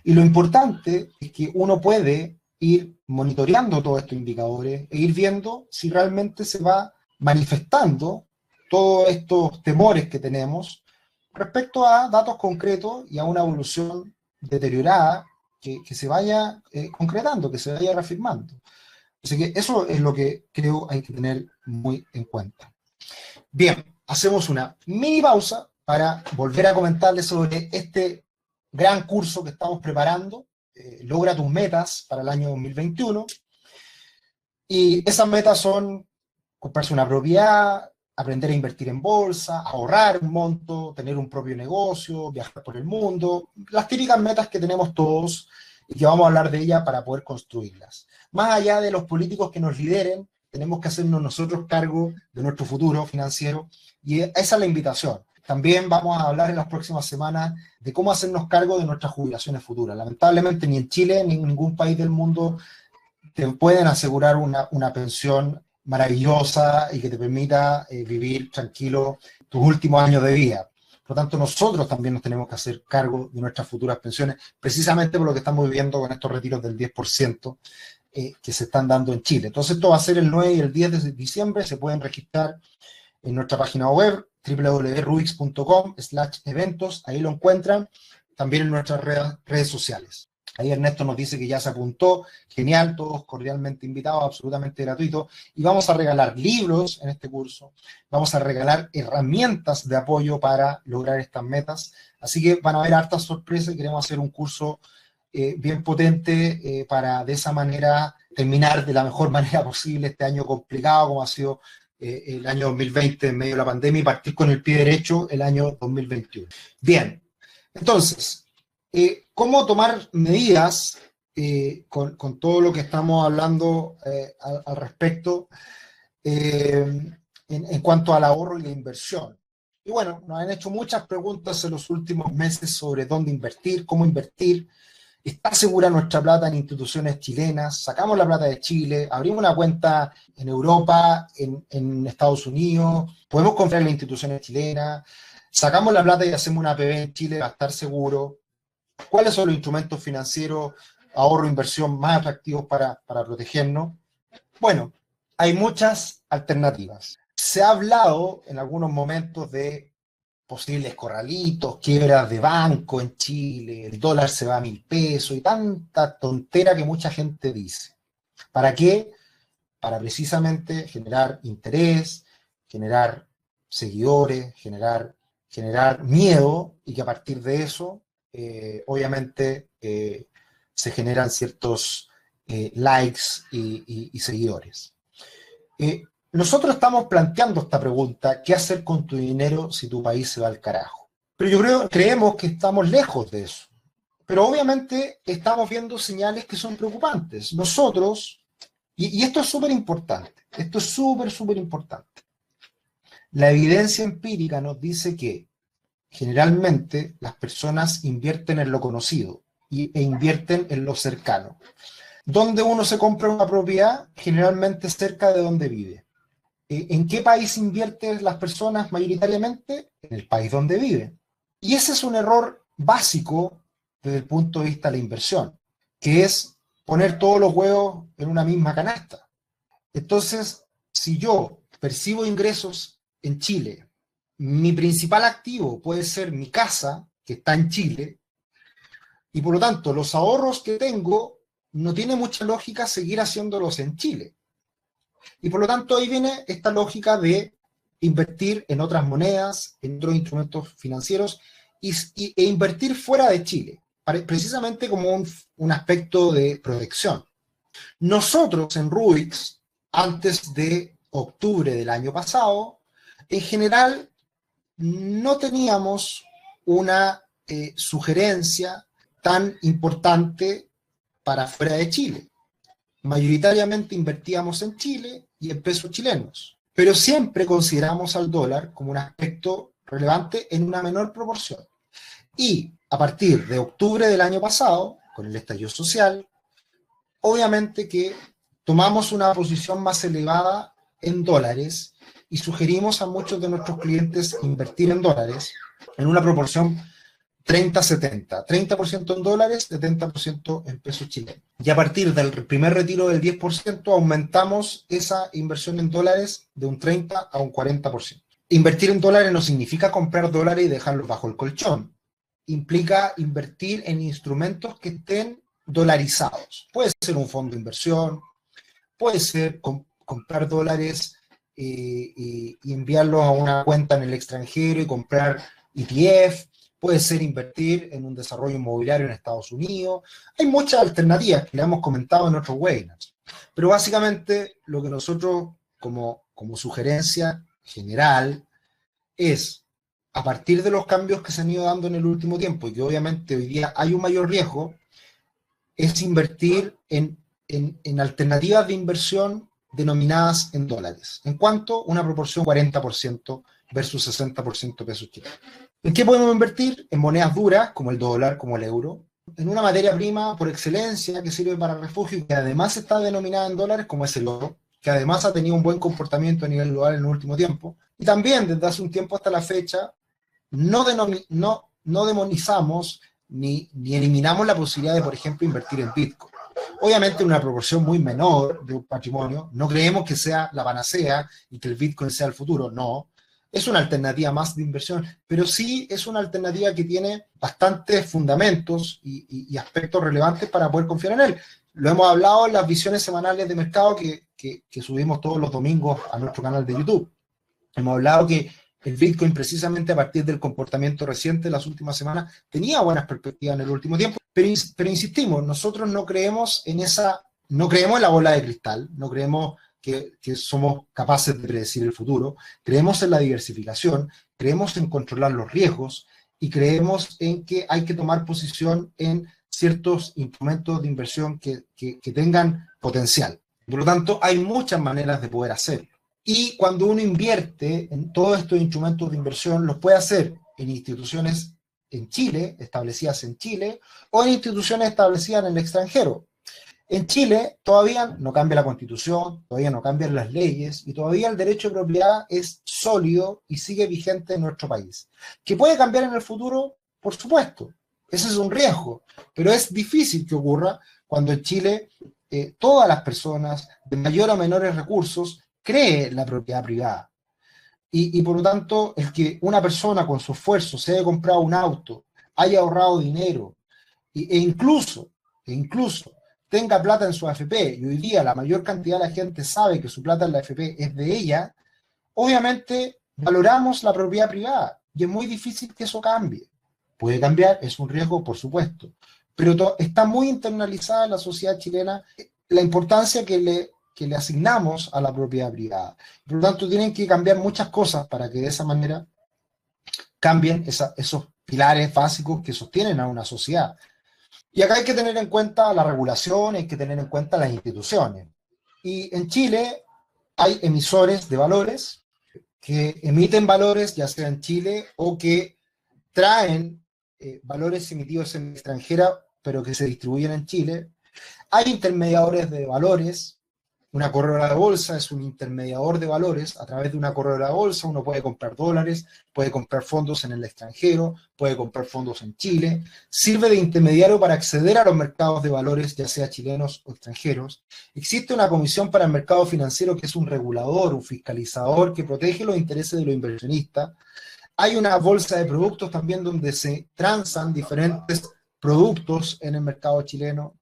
Y lo importante es que uno puede ir monitoreando todos estos indicadores e ir viendo si realmente se va manifestando todos estos temores que tenemos respecto a datos concretos y a una evolución deteriorada que se vaya concretando, que se vaya reafirmando. Así que eso es lo que creo hay que tener muy en cuenta. Bien, hacemos una mini pausa para volver a comentarles sobre este gran curso que estamos preparando, Logra tus metas para el año 2021. Y esas metas son comprarse una propiedad, aprender a invertir en bolsa, ahorrar un monto, tener un propio negocio, viajar por el mundo, las típicas metas que tenemos todos y que vamos a hablar de ellas para poder construirlas. Más allá de los políticos que nos lideren, tenemos que hacernos nosotros cargo de nuestro futuro financiero y esa es la invitación. También vamos a hablar en las próximas semanas de cómo hacernos cargo de nuestras jubilaciones futuras. Lamentablemente ni en Chile ni en ningún país del mundo te pueden asegurar una pensión maravillosa y que te permita vivir tranquilo tus últimos años de vida. Por lo tanto, nosotros también nos tenemos que hacer cargo de nuestras futuras pensiones, precisamente por lo que estamos viviendo con estos retiros del 10% que se están dando en Chile. Entonces, esto va a ser el 9 y el 10 de diciembre. Se pueden registrar en nuestra página web, www.rubix.com/eventos. Ahí lo encuentran. También en nuestras redes sociales. Ahí Ernesto nos dice que ya se apuntó. Genial, todos cordialmente invitados, absolutamente gratuito. Y vamos a regalar libros en este curso. Vamos a regalar herramientas de apoyo para lograr estas metas. Así que van a haber hartas sorpresas y queremos hacer un curso bien potente para de esa manera terminar de la mejor manera posible este año complicado como ha sido el año 2020 en medio de la pandemia y partir con el pie derecho el año 2021. Bien, entonces, ¿cómo tomar medidas con todo lo que estamos hablando al respecto en cuanto al ahorro y la inversión? Y bueno, nos han hecho muchas preguntas en los últimos meses sobre dónde invertir, cómo invertir. ¿Está segura nuestra plata en instituciones chilenas? ¿Sacamos la plata de Chile? ¿Abrimos una cuenta en Europa, en Estados Unidos? ¿Podemos confiar en las instituciones chilenas? ¿Sacamos la plata y hacemos una APB en Chile para estar seguros? ¿Cuáles son los instrumentos financieros, ahorro, inversión más atractivos para protegernos? Bueno, hay muchas alternativas. Se ha hablado en algunos momentos de posibles corralitos, quiebras de banco en Chile, el dólar se va a 1.000 pesos y tanta tontera que mucha gente dice. ¿Para qué? Para precisamente generar interés, generar seguidores, generar miedo y que a partir de eso, obviamente, se generan ciertos likes y seguidores. Nosotros estamos planteando esta pregunta, ¿qué hacer con tu dinero si tu país se va al carajo? Pero creemos que estamos lejos de eso. Pero obviamente estamos viendo señales que son preocupantes. Nosotros, y esto es súper importante, esto es súper importante. La evidencia empírica nos dice que generalmente las personas invierten en lo conocido e invierten en lo cercano. ¿Dónde uno se compra una propiedad? Generalmente cerca de donde vive. ¿En qué país invierten las personas mayoritariamente? En el país donde viven. Y ese es un error básico desde el punto de vista de la inversión, que es poner todos los huevos en una misma canasta. Entonces, si yo percibo ingresos en Chile, mi principal activo puede ser mi casa, que está en Chile, y por lo tanto los ahorros que tengo no tiene mucha lógica seguir haciéndolos en Chile. Y por lo tanto ahí viene esta lógica de invertir en otras monedas, en otros instrumentos financieros e invertir fuera de Chile, precisamente como un aspecto de protección. Nosotros en Rubix, antes de octubre del año pasado, en general no teníamos una sugerencia tan importante para fuera de Chile. Mayoritariamente invertíamos en Chile y en pesos chilenos, pero siempre consideramos al dólar como un aspecto relevante en una menor proporción. Y a partir de octubre del año pasado, con el estallido social, obviamente que tomamos una posición más elevada en dólares y sugerimos a muchos de nuestros clientes invertir en dólares en una proporción 30-70, 30% en dólares, 70% en pesos chilenos. Y a partir del primer retiro del 10%, aumentamos esa inversión en dólares de un 30 a un 40%. Invertir en dólares no significa comprar dólares y dejarlos bajo el colchón. Implica invertir en instrumentos que estén dolarizados. Puede ser un fondo de inversión, puede ser comprar dólares y enviarlos a una cuenta en el extranjero y comprar ETF, puede ser invertir en un desarrollo inmobiliario en Estados Unidos. Hay muchas alternativas que le hemos comentado en otros webinars. Pero básicamente lo que nosotros como sugerencia general es, a partir de los cambios que se han ido dando en el último tiempo y que obviamente hoy día hay un mayor riesgo, es invertir en alternativas de inversión denominadas en dólares. ¿En cuánto? Una proporción 40% versus 60% pesos chilenos. ¿En qué podemos invertir? En monedas duras, como el dólar, como el euro. En una materia prima por excelencia que sirve para refugio y que además está denominada en dólares, como es el oro, que además ha tenido un buen comportamiento a nivel global en el último tiempo. Y también, desde hace un tiempo hasta la fecha, no demonizamos ni eliminamos la posibilidad de, por ejemplo, invertir en Bitcoin. Obviamente en una proporción muy menor de un patrimonio, no creemos que sea la panacea y que el Bitcoin sea el futuro, no. Es una alternativa más de inversión, pero sí es una alternativa que tiene bastantes fundamentos y aspectos relevantes para poder confiar en él. Lo hemos hablado en las visiones semanales de mercado que subimos todos los domingos a nuestro canal de YouTube. Hemos hablado que el Bitcoin, precisamente a partir del comportamiento reciente de las últimas semanas, tenía buenas perspectivas en el último tiempo, pero insistimos, nosotros no creemos en la bola de cristal, no creemos que somos capaces de predecir el futuro, creemos en la diversificación, creemos en controlar los riesgos y creemos en que hay que tomar posición en ciertos instrumentos de inversión que tengan potencial. Por lo tanto, hay muchas maneras de poder hacerlo. Y cuando uno invierte en todos estos instrumentos de inversión, los puede hacer en instituciones en Chile, establecidas en Chile, o en instituciones establecidas en el extranjero. En Chile todavía no cambia la Constitución, todavía no cambian las leyes, y todavía el derecho de propiedad es sólido y sigue vigente en nuestro país. ¿Que puede cambiar en el futuro? Por supuesto. Ese es un riesgo, pero es difícil que ocurra cuando en Chile todas las personas de mayor o menores recursos cree la propiedad privada. Y por lo tanto, el que una persona con su esfuerzo se haya comprado un auto, haya ahorrado dinero e incluso tenga plata en su AFP, y hoy día la mayor cantidad de la gente sabe que su plata en la AFP es de ella, obviamente valoramos la propiedad privada y es muy difícil que eso cambie. Puede cambiar, es un riesgo, por supuesto, pero está muy internalizada en la sociedad chilena la importancia que le asignamos a la propiedad privada. Por lo tanto, tienen que cambiar muchas cosas para que de esa manera cambien esos pilares básicos que sostienen a una sociedad. Y acá hay que tener en cuenta la regulación, hay que tener en cuenta las instituciones. Y en Chile hay emisores de valores que emiten valores, ya sea en Chile, o que traen valores emitidos en extranjera, pero que se distribuyen en Chile. Hay intermediadores de valores. Una corredora de bolsa es un intermediador de valores. A través de una corredora de bolsa uno puede comprar dólares, puede comprar fondos en el extranjero, puede comprar fondos en Chile. Sirve de intermediario para acceder a los mercados de valores, ya sea chilenos o extranjeros. Existe una comisión para el mercado financiero que es un regulador, un fiscalizador que protege los intereses de los inversionistas. Hay una bolsa de productos también donde se transan diferentes productos en el mercado chileno.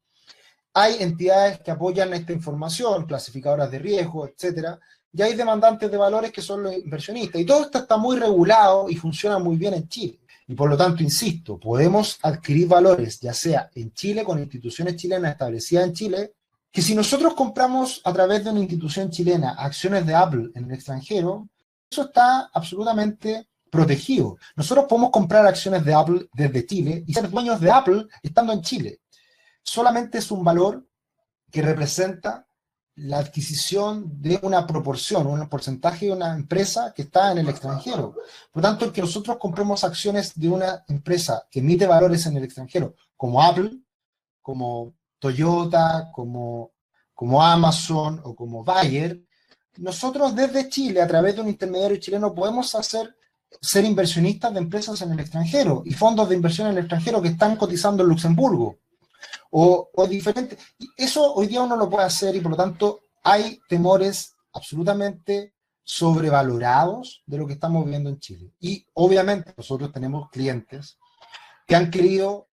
Hay entidades que apoyan esta información, clasificadoras de riesgo, etcétera, y hay demandantes de valores que son los inversionistas. Y todo esto está muy regulado y funciona muy bien en Chile. Y por lo tanto, insisto, podemos adquirir valores, ya sea en Chile, con instituciones chilenas establecidas en Chile, que si nosotros compramos a través de una institución chilena acciones de Apple en el extranjero, eso está absolutamente protegido. Nosotros podemos comprar acciones de Apple desde Chile y ser dueños de Apple estando en Chile. Solamente es un valor que representa la adquisición de una proporción, un porcentaje de una empresa que está en el extranjero. Por lo tanto, el que nosotros compremos acciones de una empresa que emite valores en el extranjero, como Apple, como Toyota, como Amazon o como Bayer, nosotros desde Chile, a través de un intermediario chileno, podemos ser inversionistas de empresas en el extranjero y fondos de inversión en el extranjero que están cotizando en Luxemburgo o diferentes. Y eso hoy día uno lo puede hacer y por lo tanto hay temores absolutamente sobrevalorados de lo que estamos viendo en Chile. Y obviamente nosotros tenemos clientes que han querido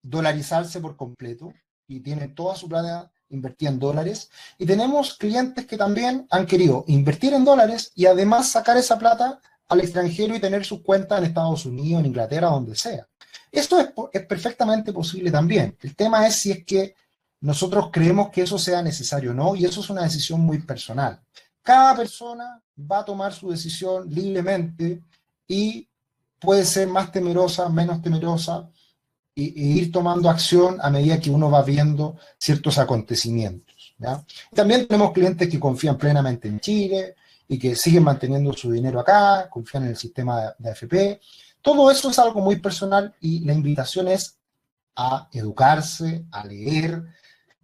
dolarizarse por completo y tienen toda su plata invertida en dólares. Y tenemos clientes que también han querido invertir en dólares y además sacar esa plata al extranjero y tener sus cuentas en Estados Unidos, en Inglaterra, donde sea. Esto es perfectamente posible también. El tema es si es que nosotros creemos que eso sea necesario o no, y eso es una decisión muy personal. Cada persona va a tomar su decisión libremente y puede ser más temerosa, menos temerosa, e ir tomando acción a medida que uno va viendo ciertos acontecimientos, ¿ya? También tenemos clientes que confían plenamente en Chile y que siguen manteniendo su dinero acá, confían en el sistema de AFP. Todo eso es algo muy personal y la invitación es a educarse, a leer,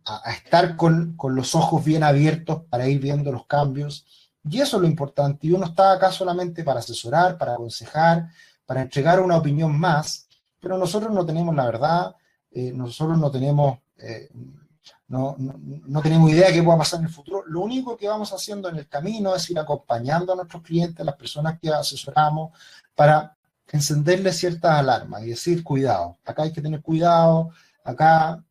a estar con los ojos bien abiertos para ir viendo los cambios. Y eso es lo importante. Y uno está acá solamente para asesorar, para aconsejar, para entregar una opinión más, pero nosotros no tenemos la verdad, nosotros no tenemos, no tenemos idea de qué pueda pasar en el futuro. Lo único que vamos haciendo en el camino es ir acompañando a nuestros clientes, a las personas que asesoramos, para encenderles ciertas alarmas y decir, cuidado, acá hay que tener cuidado, acá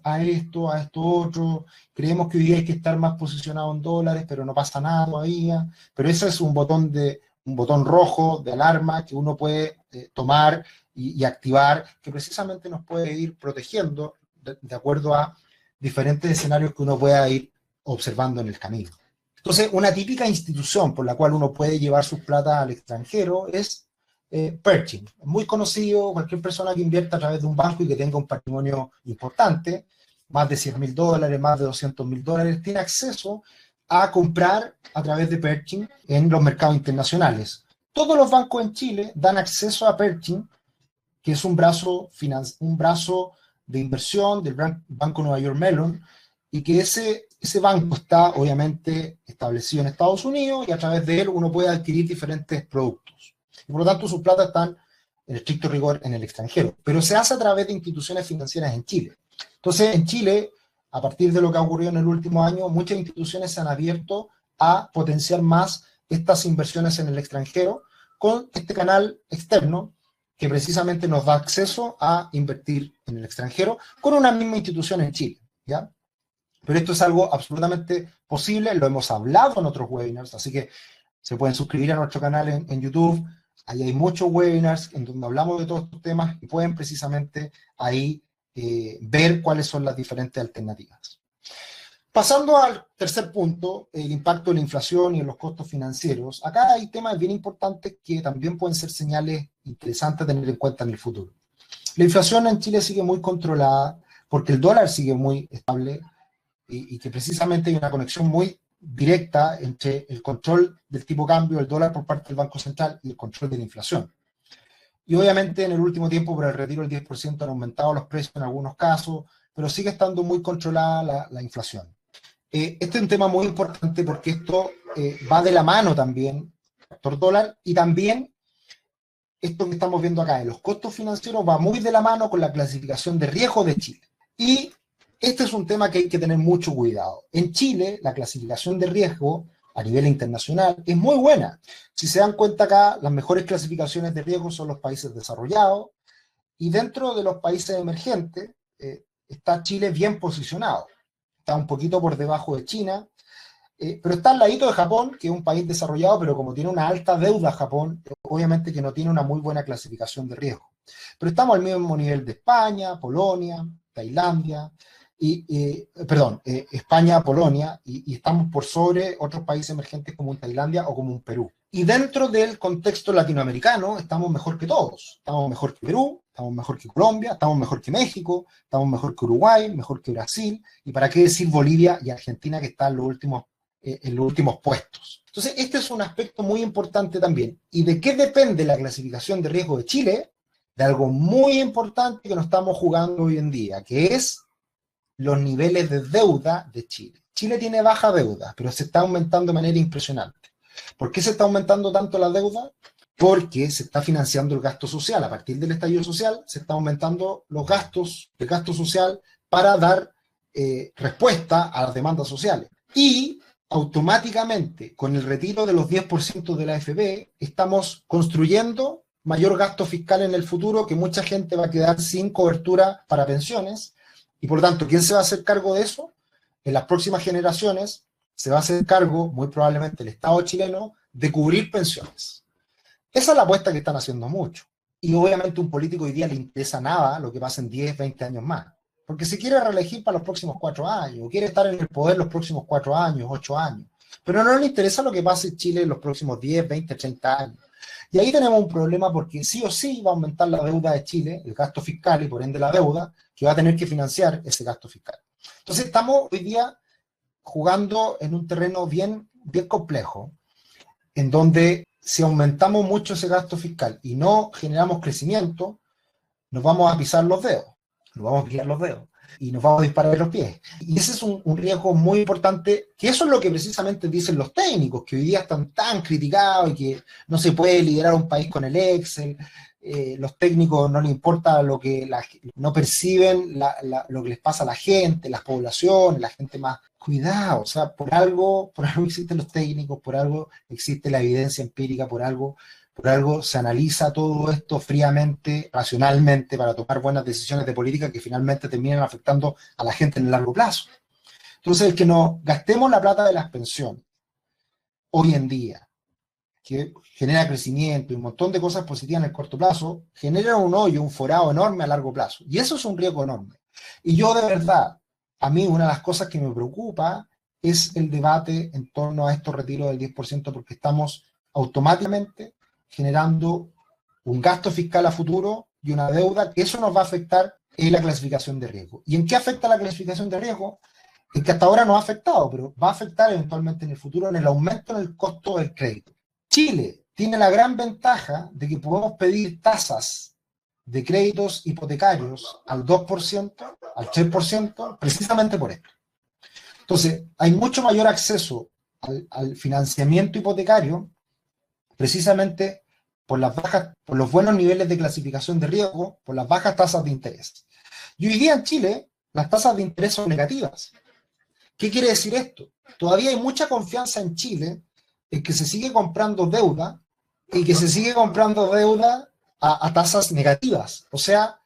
a esto otro, creemos que hoy día hay que estar más posicionado en dólares, pero no pasa nada todavía, pero ese es un botón rojo de alarma que uno puede tomar y activar, que precisamente nos puede ir protegiendo de acuerdo a diferentes escenarios que uno pueda ir observando en el camino. Entonces, una típica institución por la cual uno puede llevar sus plata al extranjero es Pershing. Muy conocido, cualquier persona que invierta a través de un banco y que tenga un patrimonio importante, más de $100.000, más de $200.000, tiene acceso a comprar a través de Pershing en los mercados internacionales. Todos los bancos en Chile dan acceso a Pershing, que es un brazo de inversión del Banco Nueva York Mellon, y que ese banco está obviamente establecido en Estados Unidos y a través de él uno puede adquirir diferentes productos. Y por lo tanto sus plata están en estricto rigor en el extranjero, pero se hace a través de instituciones financieras en Chile. Entonces en Chile, a partir de lo que ha ocurrido en el último año, muchas instituciones se han abierto a potenciar más estas inversiones en el extranjero con este canal externo que precisamente nos da acceso a invertir en el extranjero con una misma institución en Chile, ¿ya? Pero esto es algo absolutamente posible, lo hemos hablado en otros webinars, así que se pueden suscribir a nuestro canal en YouTube, ahí hay muchos webinars en donde hablamos de todos estos temas y pueden precisamente ahí ver cuáles son las diferentes alternativas. Pasando al tercer punto, el impacto de la inflación y de los costos financieros, acá hay temas bien importantes que también pueden ser señales interesantes a tener en cuenta en el futuro. La inflación en Chile sigue muy controlada porque el dólar sigue muy estable y que precisamente hay una conexión muy directa entre el control del tipo de cambio del dólar por parte del Banco Central y el control de la inflación. Y obviamente en el último tiempo por el retiro del 10% han aumentado los precios en algunos casos, pero sigue estando muy controlada la inflación. Este es un tema muy importante porque esto va de la mano también, factor dólar, y también esto que estamos viendo acá, de los costos financieros, va muy de la mano con la clasificación de riesgo de Chile. Y este es un tema que hay que tener mucho cuidado. En Chile, la clasificación de riesgo a nivel internacional es muy buena. Si se dan cuenta acá, las mejores clasificaciones de riesgo son los países desarrollados, y dentro de los países emergentes está Chile bien posicionado. Está un poquito por debajo de China, pero está al ladito de Japón, que es un país desarrollado, pero como tiene una alta deuda Japón, obviamente que no tiene una muy buena clasificación de riesgo. Pero estamos al mismo nivel de España, Polonia, Tailandia, España, Polonia, y estamos por sobre otros países emergentes como un Tailandia o como un Perú. Y dentro del contexto latinoamericano estamos mejor que todos. Estamos mejor que Perú, estamos mejor que Colombia, estamos mejor que México, estamos mejor que Uruguay, mejor que Brasil, y para qué decir Bolivia y Argentina, que están en los últimos puestos. Entonces, este es un aspecto muy importante también. ¿Y de qué depende la clasificación de riesgo de Chile? De algo muy importante que nos estamos jugando hoy en día, que es los niveles de deuda de Chile. Chile tiene baja deuda, pero se está aumentando de manera impresionante. ¿Por qué se está aumentando tanto la deuda? Porque se está financiando el gasto social. A partir del estallido social se están aumentando los gastos, el gasto social para dar respuesta a las demandas sociales. Y automáticamente, con el retiro de los 10% de la AFP, estamos construyendo mayor gasto fiscal en el futuro, que mucha gente va a quedar sin cobertura para pensiones. Y por lo tanto, ¿quién se va a hacer cargo de eso? En las próximas generaciones se va a hacer cargo, muy probablemente el Estado chileno, de cubrir pensiones. Esa es la apuesta que están haciendo muchos. Y obviamente a un político hoy día le interesa nada lo que pasa en 10, 20 años más. Porque se quiere reelegir para los próximos 4 años, o quiere estar en el poder los próximos 4 años, 8 años. Pero no le interesa lo que pase en Chile en los próximos 10, 20, 30 años. Y ahí tenemos un problema porque sí o sí va a aumentar la deuda de Chile, el gasto fiscal y por ende la deuda, que va a tener que financiar ese gasto fiscal. Entonces estamos hoy día jugando en un terreno bien, bien complejo, en donde si aumentamos mucho ese gasto fiscal y no generamos crecimiento, nos vamos a pisar los dedos, nos vamos a pillar los dedos y nos vamos a disparar los pies. Y ese es un riesgo muy importante, que eso es lo que precisamente dicen los técnicos, que hoy día están tan criticados y que no se puede liderar un país con el Excel. Los técnicos no les importa lo que no perciben lo que les pasa a la gente, las poblaciones, la gente más. Cuidado, o sea, por algo existen los técnicos, por algo existe la evidencia empírica, por algo se analiza todo esto fríamente, racionalmente, para tomar buenas decisiones de política que finalmente terminan afectando a la gente en el largo plazo. Entonces, el que nos gastemos la plata de las pensiones hoy en día, que genera crecimiento y un montón de cosas positivas en el corto plazo, genera un hoyo, un forado enorme a largo plazo. Y eso es un riesgo enorme. Y yo de verdad, a mí una de las cosas que me preocupa es el debate en torno a estos retiros del 10%, porque estamos automáticamente generando un gasto fiscal a futuro y una deuda, que eso nos va a afectar en la clasificación de riesgo. ¿Y en qué afecta la clasificación de riesgo? En que hasta ahora no ha afectado, pero va a afectar eventualmente en el futuro en el aumento en el costo del crédito. Chile tiene la gran ventaja de que podemos pedir tasas de créditos hipotecarios al 2%, al 3%, precisamente por esto. Entonces, hay mucho mayor acceso al financiamiento hipotecario precisamente por los buenos niveles de clasificación de riesgo, por las bajas tasas de interés. Y hoy día en Chile, las tasas de interés son negativas. ¿Qué quiere decir esto? Todavía hay mucha confianza en Chile en que se sigue comprando deuda y que se sigue comprando deuda a tasas negativas. O sea,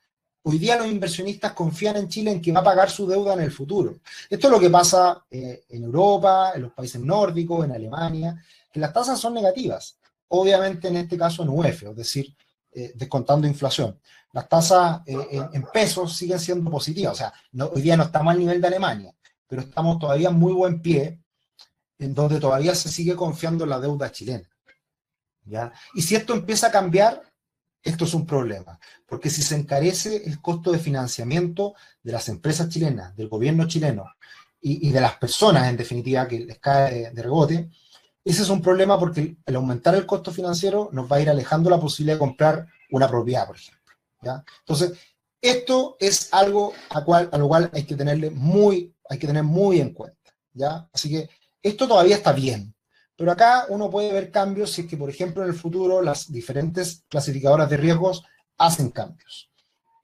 hoy día los inversionistas confían en Chile en que va a pagar su deuda en el futuro. Esto es lo que pasa en Europa, en los países nórdicos, en Alemania, que las tasas son negativas. Obviamente en este caso en UF, es decir, descontando inflación. Las tasas en pesos siguen siendo positivas, o sea, hoy día no estamos al nivel de Alemania, pero estamos todavía en muy buen pie, en donde todavía se sigue confiando en la deuda chilena, ¿ya? Y si esto empieza a cambiar, esto es un problema, porque si se encarece el costo de financiamiento de las empresas chilenas, del gobierno chileno y de las personas, en definitiva, que les cae de rebote, ese es un problema porque el aumentar el costo financiero nos va a ir alejando la posibilidad de comprar una propiedad, por ejemplo, ¿ya? Entonces, esto es algo a lo cual hay que tener muy en cuenta, ¿ya? Así que esto todavía está bien, pero acá uno puede ver cambios si es que, por ejemplo, en el futuro las diferentes clasificadoras de riesgos hacen cambios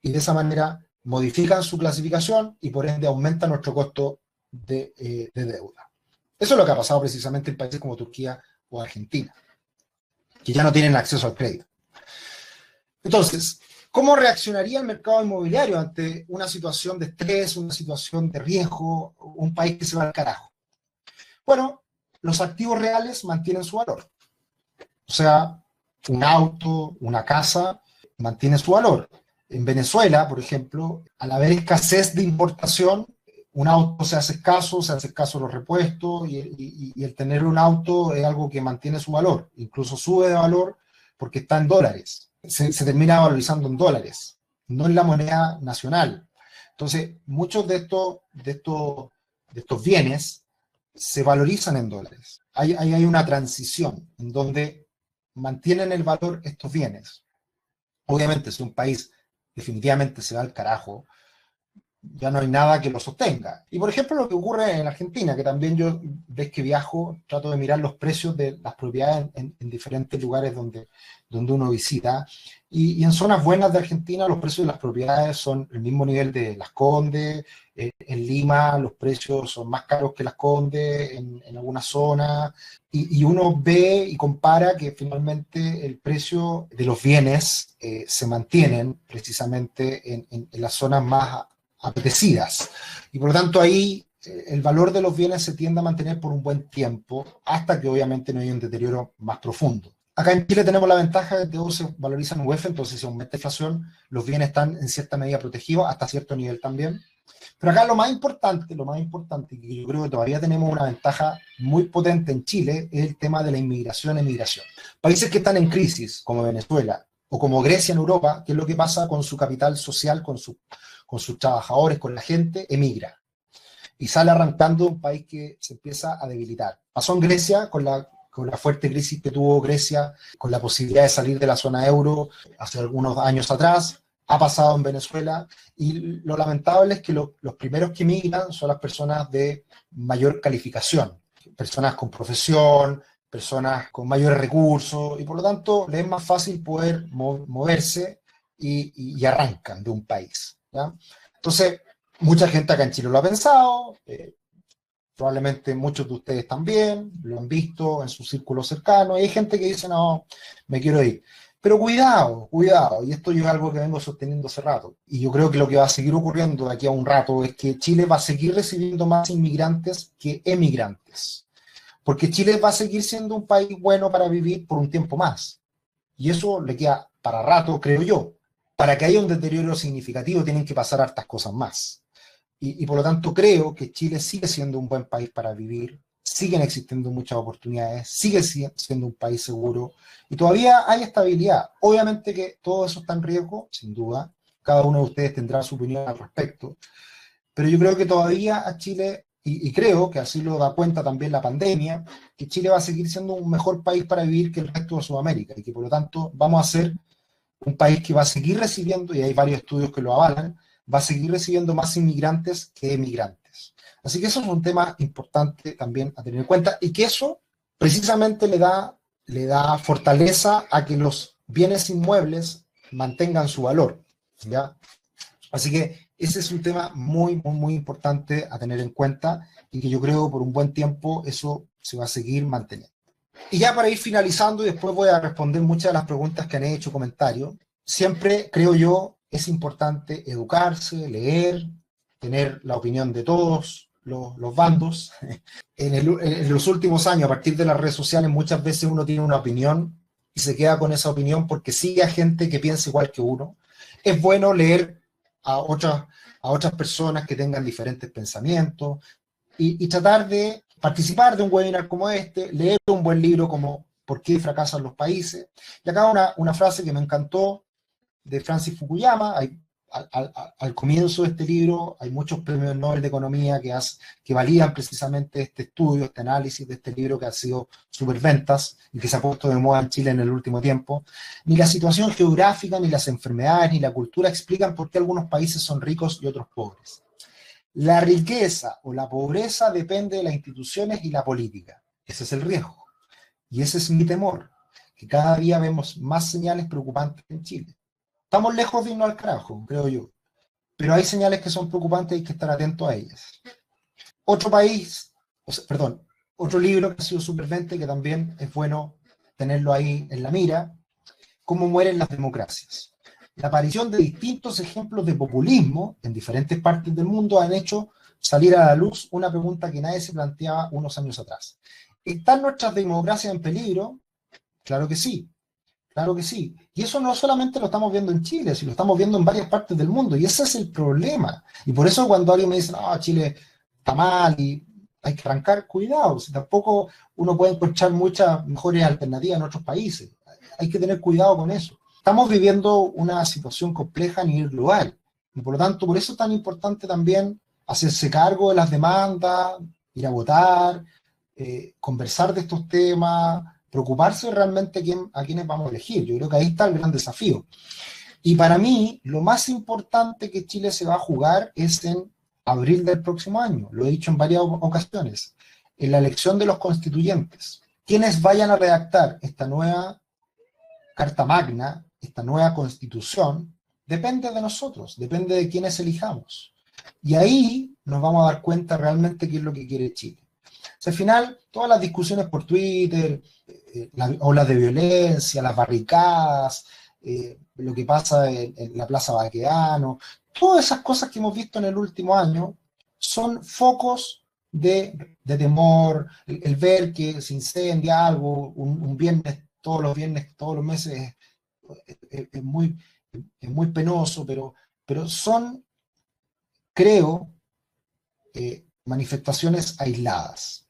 y de esa manera modifican su clasificación y por ende aumenta nuestro costo de deuda. Eso es lo que ha pasado precisamente en países como Turquía o Argentina, que ya no tienen acceso al crédito. Entonces, ¿cómo reaccionaría el mercado inmobiliario ante una situación de estrés, una situación de riesgo, un país que se va al carajo? Bueno, los activos reales mantienen su valor. O sea, un auto, una casa, mantiene su valor. En Venezuela, por ejemplo, al haber escasez de importación, un auto se hace escaso los repuestos, y el tener un auto es algo que mantiene su valor, incluso sube de valor porque está en dólares, se termina valorizando en dólares, no en la moneda nacional. Entonces, muchos de estos bienes se valorizan en dólares. Hay una transición en donde mantienen el valor estos bienes. Obviamente, si un país definitivamente se va al carajo, ya no hay nada que lo sostenga. Y por ejemplo, lo que ocurre en Argentina, que también yo, ves que viajo, trato de mirar los precios de las propiedades en diferentes lugares donde uno visita. Y en zonas buenas de Argentina, los precios de las propiedades son el mismo nivel de Las Condes. En Lima, los precios son más caros que Las Condes, en algunas zonas. Y uno ve y compara que finalmente el precio de los bienes se mantienen precisamente en las zonas más apetecidas. Y por lo tanto ahí el valor de los bienes se tiende a mantener por un buen tiempo, hasta que obviamente no hay un deterioro más profundo. Acá en Chile tenemos la ventaja de que todo se valoriza en UEF, entonces si aumenta la inflación, los bienes están en cierta medida protegidos, hasta cierto nivel también. Pero acá lo más importante, y que yo creo que todavía tenemos una ventaja muy potente en Chile, es el tema de la inmigración-emigración. Países que están en crisis, como Venezuela, o como Grecia en Europa, ¿qué es lo que pasa con su capital social, con sus trabajadores, con la gente? Emigra. Y sale arrancando un país que se empieza a debilitar. Pasó en Grecia con la fuerte crisis que tuvo Grecia, con la posibilidad de salir de la zona euro hace algunos años atrás. Ha pasado en Venezuela, y lo lamentable es que los primeros que emigran son las personas de mayor calificación, personas con profesión, personas con mayores recursos, y por lo tanto les es más fácil poder moverse y arrancan de un país, ¿ya? Entonces, mucha gente acá en Chile lo ha pensado, probablemente muchos de ustedes también lo han visto en su círculo cercano, y hay gente que dice, no, me quiero ir. Pero cuidado, y esto yo es algo que vengo sosteniendo hace rato, y yo creo que lo que va a seguir ocurriendo de aquí a un rato es que Chile va a seguir recibiendo más inmigrantes que emigrantes, porque Chile va a seguir siendo un país bueno para vivir por un tiempo más, y eso le queda para rato, creo yo. Para que haya un deterioro significativo tienen que pasar hartas cosas más. Y por lo tanto creo que Chile sigue siendo un buen país para vivir, siguen existiendo muchas oportunidades, sigue siendo un país seguro, y todavía hay estabilidad. Obviamente que todo eso está en riesgo, sin duda, cada uno de ustedes tendrá su opinión al respecto, pero yo creo que todavía a Chile, y creo que así lo da cuenta también la pandemia, que Chile va a seguir siendo un mejor país para vivir que el resto de Sudamérica, y que por lo tanto vamos a ser un país que va a seguir recibiendo, y hay varios estudios que lo avalan, va a seguir recibiendo más inmigrantes que emigrantes. Así que eso es un tema importante también a tener en cuenta, y que eso precisamente le da fortaleza a que los bienes inmuebles mantengan su valor, ¿ya? Así que ese es un tema muy, muy, muy importante a tener en cuenta, y que yo creo por un buen tiempo eso se va a seguir manteniendo. Y ya para ir finalizando, y después voy a responder muchas de las preguntas que han hecho, comentarios, siempre creo yo es importante educarse, leer, tener la opinión de todos los bandos. En los últimos años, a partir de las redes sociales, muchas veces uno tiene una opinión y se queda con esa opinión porque sigue a gente que piensa igual que uno. Es bueno leer a otras personas que tengan diferentes pensamientos, y tratar de participar de un webinar como este, leer un buen libro como ¿Por qué fracasan los países? Y acá una frase que me encantó de Francis Fukuyama. Al comienzo de este libro hay muchos premios Nobel de Economía que validan precisamente este estudio, este análisis de este libro, que ha sido superventas y que se ha puesto de moda en Chile en el último tiempo. Ni la situación geográfica, ni las enfermedades, ni la cultura explican por qué algunos países son ricos y otros pobres. La riqueza o la pobreza depende de las instituciones y la política. Ese es el riesgo. Y ese es mi temor, que cada día vemos más señales preocupantes en Chile. Estamos lejos de irnos al carajo, creo yo. Pero hay señales que son preocupantes y hay que estar atentos a ellas. Otro país, otro libro que ha sido supervente, que también es bueno tenerlo ahí en la mira: Cómo mueren las democracias. La aparición de distintos ejemplos de populismo en diferentes partes del mundo han hecho salir a la luz una pregunta que nadie se planteaba unos años atrás. ¿Están nuestras democracias en peligro? Claro que sí, claro que sí. Y eso no solamente lo estamos viendo en Chile, sino lo estamos viendo en varias partes del mundo. Y ese es el problema. Y por eso cuando alguien me dice, no, Chile está mal y hay que arrancar, cuidado. Si tampoco uno puede encontrar muchas mejores alternativas en otros países. Hay que tener cuidado con eso. Estamos viviendo una situación compleja a nivel global. Y por lo tanto, por eso es tan importante también hacerse cargo de las demandas, ir a votar, conversar de estos temas, preocuparse realmente a quiénes vamos a elegir. Yo creo que ahí está el gran desafío. Y para mí, lo más importante que Chile se va a jugar es en abril del próximo año. Lo he dicho en varias ocasiones. En la elección de los constituyentes. Quienes vayan a redactar esta nueva Carta Magna, esta nueva Constitución, depende de nosotros, depende de quienes elijamos. Y ahí nos vamos a dar cuenta realmente qué es lo que quiere Chile. O sea, al final, todas las discusiones por Twitter, las olas de violencia, las barricadas, lo que pasa en la Plaza Baquedano, todas esas cosas que hemos visto en el último año son focos de temor, el ver que se incendia algo un viernes, todos los meses, es muy penoso, pero son, creo, manifestaciones aisladas,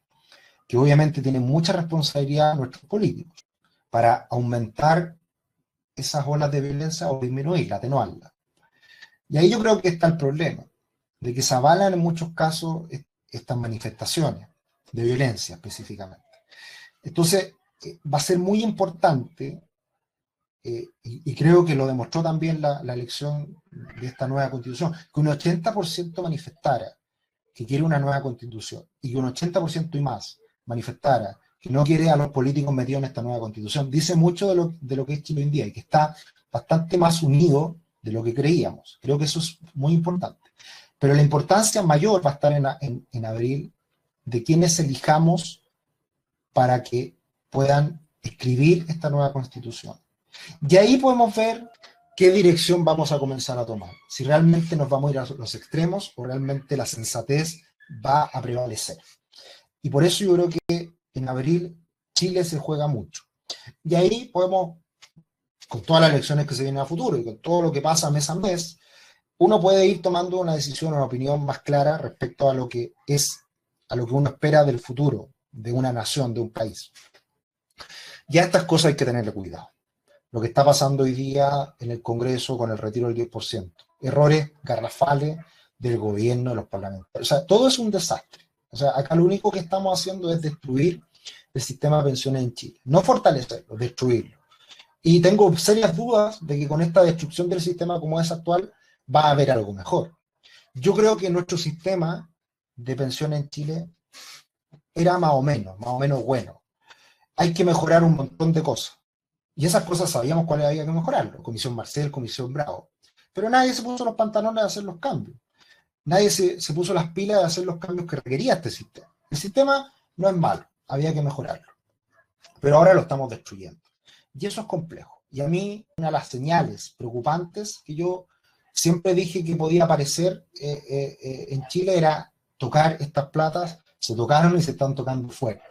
que obviamente tienen mucha responsabilidad nuestros políticos para aumentar esas olas de violencia o disminuirla, atenuarla. Y ahí yo creo que está el problema, de que se avalan en muchos casos estas manifestaciones de violencia específicamente. Entonces, va a ser muy importante, y creo que lo demostró también la elección de esta nueva constitución, que un 80% manifestara que quiere una nueva constitución, y que un 80% y más manifestara que no quiere a los políticos metidos en esta nueva constitución, dice mucho de lo que es Chile hoy en día, y que está bastante más unido de lo que creíamos. Creo que eso es muy importante. Pero la importancia mayor va a estar en abril de quienes elijamos para que puedan escribir esta nueva constitución. Y ahí podemos ver qué dirección vamos a comenzar a tomar. Si realmente nos vamos a ir a los extremos o realmente la sensatez va a prevalecer. Y por eso yo creo que en abril Chile se juega mucho. Y ahí podemos, con todas las elecciones que se vienen a futuro y con todo lo que pasa mes a mes, uno puede ir tomando una decisión, una opinión más clara respecto a lo que uno espera del futuro de una nación, de un país. Y a estas cosas hay que tenerle cuidado. Lo que está pasando hoy día en el Congreso con el retiro del 10%. Errores garrafales del gobierno, de los parlamentarios. O sea, todo es un desastre. O sea, acá lo único que estamos haciendo es destruir el sistema de pensiones en Chile. No fortalecerlo, destruirlo. Y tengo serias dudas de que con esta destrucción del sistema como es actual va a haber algo mejor. Yo creo que nuestro sistema de pensiones en Chile era más o menos bueno. Hay que mejorar un montón de cosas. Y esas cosas sabíamos cuáles había que mejorarlo. Comisión Marcel, Comisión Bravo. Pero nadie se puso los pantalones de hacer los cambios. Nadie se puso las pilas de hacer los cambios que requería este sistema. El sistema no es malo, había que mejorarlo. Pero ahora lo estamos destruyendo. Y eso es complejo. Y a mí, una de las señales preocupantes que yo siempre dije que podía aparecer en Chile era tocar estas platas, se tocaron y se están tocando fuerte.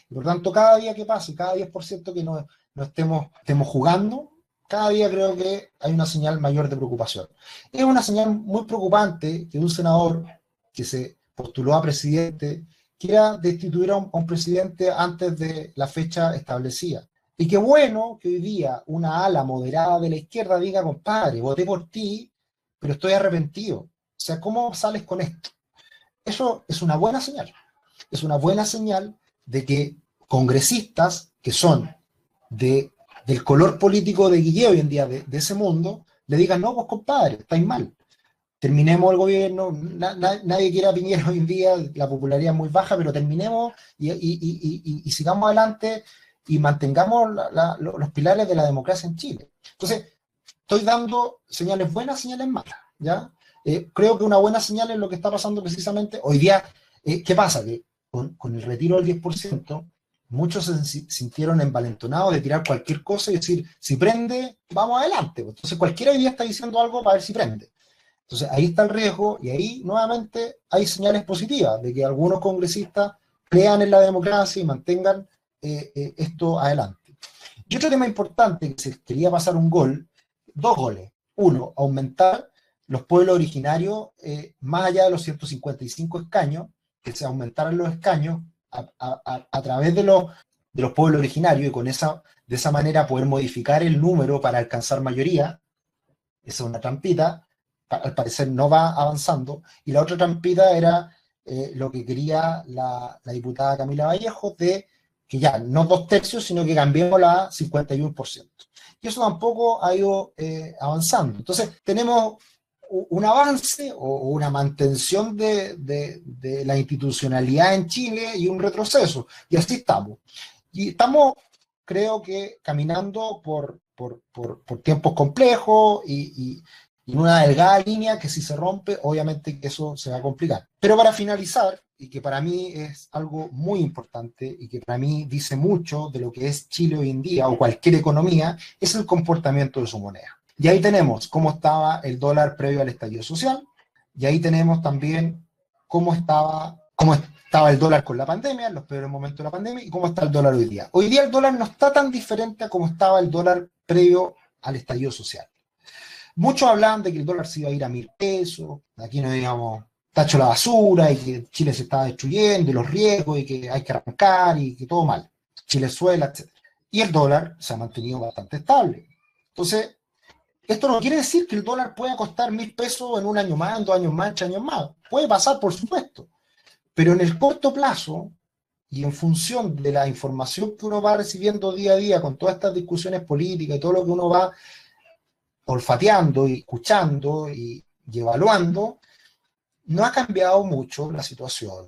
Y por tanto, cada día que pase, cada 10% que no estemos jugando, cada día creo que hay una señal mayor de preocupación. Es una señal muy preocupante que un senador que se postuló a presidente quiera destituir a un presidente antes de la fecha establecida. Y qué bueno que hoy día una ala moderada de la izquierda diga, compadre, voté por ti, pero estoy arrepentido. O sea, ¿cómo sales con esto? Eso es una buena señal. Es una buena señal de que congresistas que son del color político de Guille hoy en día, de ese mundo, le digan, no, pues compadre, estáis mal. Terminemos el gobierno, nadie quiere a Piñera hoy en día, la popularidad es muy baja, pero terminemos y sigamos adelante y mantengamos los pilares de la democracia en Chile. Entonces, estoy dando señales buenas, señales malas, ¿ya? Creo que una buena señal es lo que está pasando precisamente hoy día. ¿Qué pasa? Que con el retiro del 10%, muchos se sintieron envalentonados de tirar cualquier cosa y decir, si prende, vamos adelante. Entonces cualquiera hoy día está diciendo algo para ver si prende. Entonces ahí está el riesgo y ahí nuevamente hay señales positivas de que algunos congresistas crean en la democracia y mantengan esto adelante. Y otro tema importante, que se quería pasar un gol, 2 goles. Uno, aumentar los pueblos originarios más allá de los 155 escaños, que se aumentaran los escaños a través de los pueblos originarios y de esa manera poder modificar el número para alcanzar mayoría. Esa es una trampita, al parecer no va avanzando. Y la otra trampita era lo que quería la diputada Camila Vallejo, de que ya no 2/3, sino que cambiemos la 51%. Y eso tampoco ha ido avanzando. Entonces, tenemos un avance o una mantención de la institucionalidad en Chile y un retroceso. Y así estamos. Y estamos, creo que, caminando por tiempos complejos y en una delgada línea que si se rompe, obviamente que eso se va a complicar. Pero para finalizar, y que para mí es algo muy importante y que para mí dice mucho de lo que es Chile hoy en día o cualquier economía, es el comportamiento de su moneda. Y ahí tenemos cómo estaba el dólar previo al estallido social, y ahí tenemos también cómo estaba el dólar con la pandemia, en los peores momentos de la pandemia, y cómo está el dólar hoy día. Hoy día el dólar no está tan diferente a cómo estaba el dólar previo al estallido social. Muchos hablan de que el dólar se iba a ir a 1.000 pesos, aquí no digamos tacho la basura, y que Chile se está destruyendo, y los riesgos, y que hay que arrancar, y que todo mal, Chilezuela, etc. Y el dólar se ha mantenido bastante estable. Entonces, esto no quiere decir que el dólar pueda costar 1.000 pesos en un año más, en 2 años más, en 3 años más. Puede pasar, por supuesto. Pero en el corto plazo, y en función de la información que uno va recibiendo día a día con todas estas discusiones políticas y todo lo que uno va olfateando y escuchando y evaluando, no ha cambiado mucho la situación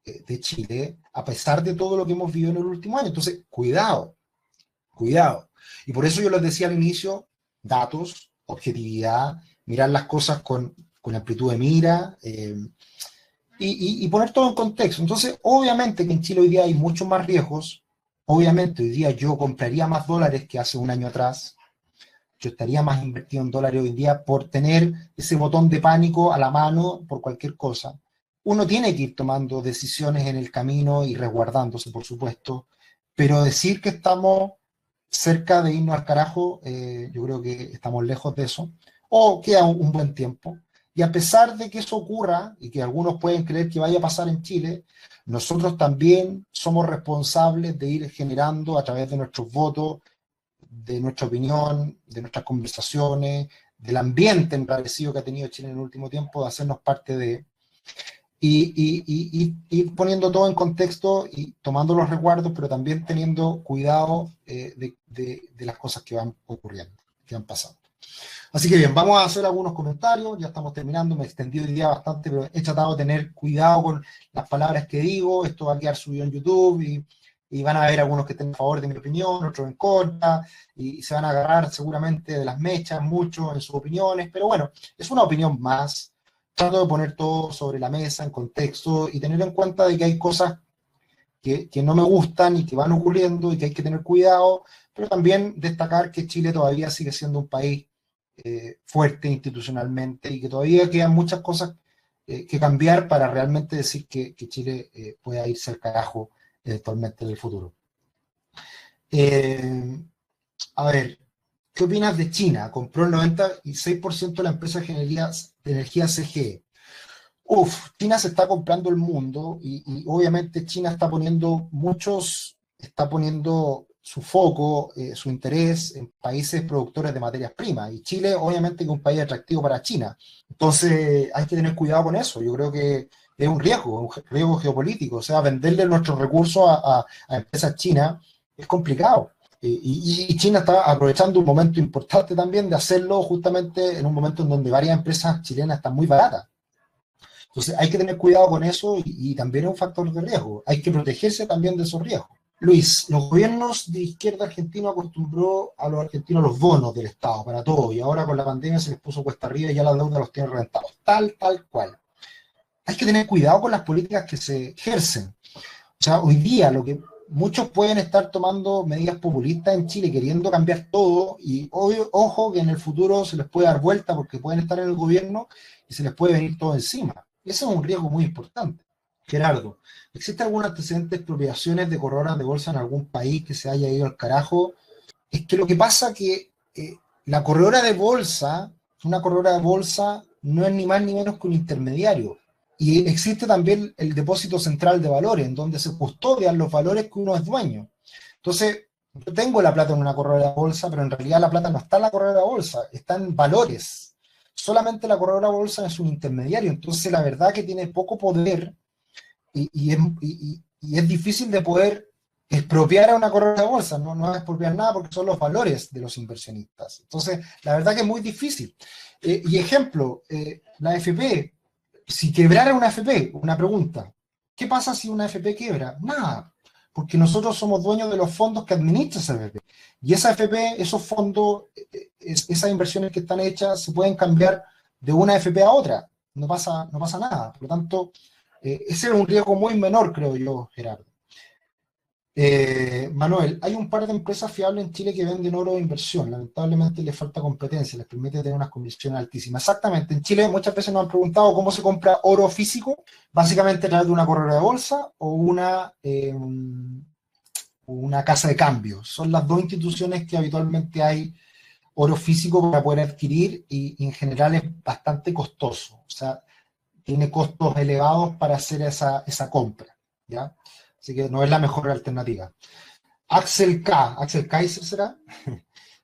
de Chile a pesar de todo lo que hemos vivido en el último año. Entonces, cuidado, cuidado. Y por eso yo les decía al inicio, datos, objetividad, mirar las cosas con amplitud de mira, y poner todo en contexto. Entonces, obviamente que en Chile hoy día hay muchos más riesgos. Obviamente hoy día yo compraría más dólares que hace un año atrás. Yo estaría más invertido en dólares hoy día por tener ese botón de pánico a la mano por cualquier cosa. Uno tiene que ir tomando decisiones en el camino y resguardándose, por supuesto, pero decir que estamos cerca de irnos al carajo, yo creo que estamos lejos de eso, o queda un buen tiempo. Y a pesar de que eso ocurra, y que algunos pueden creer que vaya a pasar en Chile, nosotros también somos responsables de ir generando a través de nuestros votos, de nuestra opinión, de nuestras conversaciones, del ambiente enrarecido que ha tenido Chile en el último tiempo, de hacernos parte de... Y poniendo todo en contexto y tomando los resguardos, pero también teniendo cuidado de las cosas que van ocurriendo, que van pasando. Así que bien, vamos a hacer algunos comentarios, ya estamos terminando, me extendí hoy día bastante, pero he tratado de tener cuidado con las palabras que digo, esto va a quedar subido en YouTube y van a haber algunos que estén a favor de mi opinión, otros en contra, y se van a agarrar seguramente de las mechas, muchos en sus opiniones, pero bueno, es una opinión más. Trato de poner todo sobre la mesa, en contexto, y tener en cuenta de que hay cosas que no me gustan y que van ocurriendo y que hay que tener cuidado, pero también destacar que Chile todavía sigue siendo un país fuerte institucionalmente y que todavía quedan muchas cosas que cambiar para realmente decir que Chile pueda irse al carajo eventualmente en el futuro. A ver, ¿qué opinas de China? Compró el 96% de la empresa de energía CGE. China se está comprando el mundo y obviamente China está poniendo su foco, su interés en países productores de materias primas. Y Chile obviamente que es un país atractivo para China. Entonces hay que tener cuidado con eso. Yo creo que es un riesgo geopolítico. O sea, venderle nuestros recursos a empresas chinas es complicado. Y China está aprovechando un momento importante también de hacerlo justamente en un momento en donde varias empresas chilenas están muy baratas. Entonces hay que tener cuidado con eso y también es un factor de riesgo. Hay que protegerse también de esos riesgos. Luis, los gobiernos de izquierda argentina acostumbró a los argentinos los bonos del Estado para todo y ahora con la pandemia se les puso cuesta arriba y ya la deuda los tiene reventados. Tal cual. Hay que tener cuidado con las políticas que se ejercen. O sea, hoy día lo que muchos pueden estar tomando medidas populistas en Chile queriendo cambiar todo y ojo que en el futuro se les puede dar vuelta porque pueden estar en el gobierno y se les puede venir todo encima. Ese es un riesgo muy importante. Gerardo, ¿existe algún antecedente de expropiaciones de corredoras de bolsa en algún país que se haya ido al carajo? Es que lo que pasa que la corredora de bolsa, una corredora de bolsa no es ni más ni menos que un intermediario. Y existe también el depósito central de valores, en donde se custodian los valores que uno es dueño. Entonces, yo tengo la plata en una corredora de bolsa, pero en realidad la plata no está en la corredora de bolsa, está en valores. Solamente la corredora de bolsa es un intermediario, entonces la verdad que tiene poco poder y es difícil de poder expropiar a una corredora de bolsa, no es expropiar nada porque son los valores de los inversionistas. Entonces, la verdad que es muy difícil. Y ejemplo, la AFP, si quebrara una AFP, una pregunta, ¿qué pasa si una AFP quiebra? Nada, porque nosotros somos dueños de los fondos que administra esa AFP. Y esa AFP, esos fondos, esas inversiones que están hechas, se pueden cambiar de una AFP a otra. No pasa nada. Por lo tanto, ese es un riesgo muy menor, creo yo, Gerardo. Manuel, hay un par de empresas fiables en Chile que venden oro de inversión. Lamentablemente les falta competencia, les permite tener unas condiciones altísimas. Exactamente, en Chile muchas veces nos han preguntado cómo se compra oro físico, básicamente a través de una corredora de bolsa o una casa de cambio. Son las dos instituciones que habitualmente hay oro físico para poder adquirir y en general es bastante costoso. O sea, tiene costos elevados para hacer esa compra, ¿ya? Así que no es la mejor alternativa. Axel Kaiser será.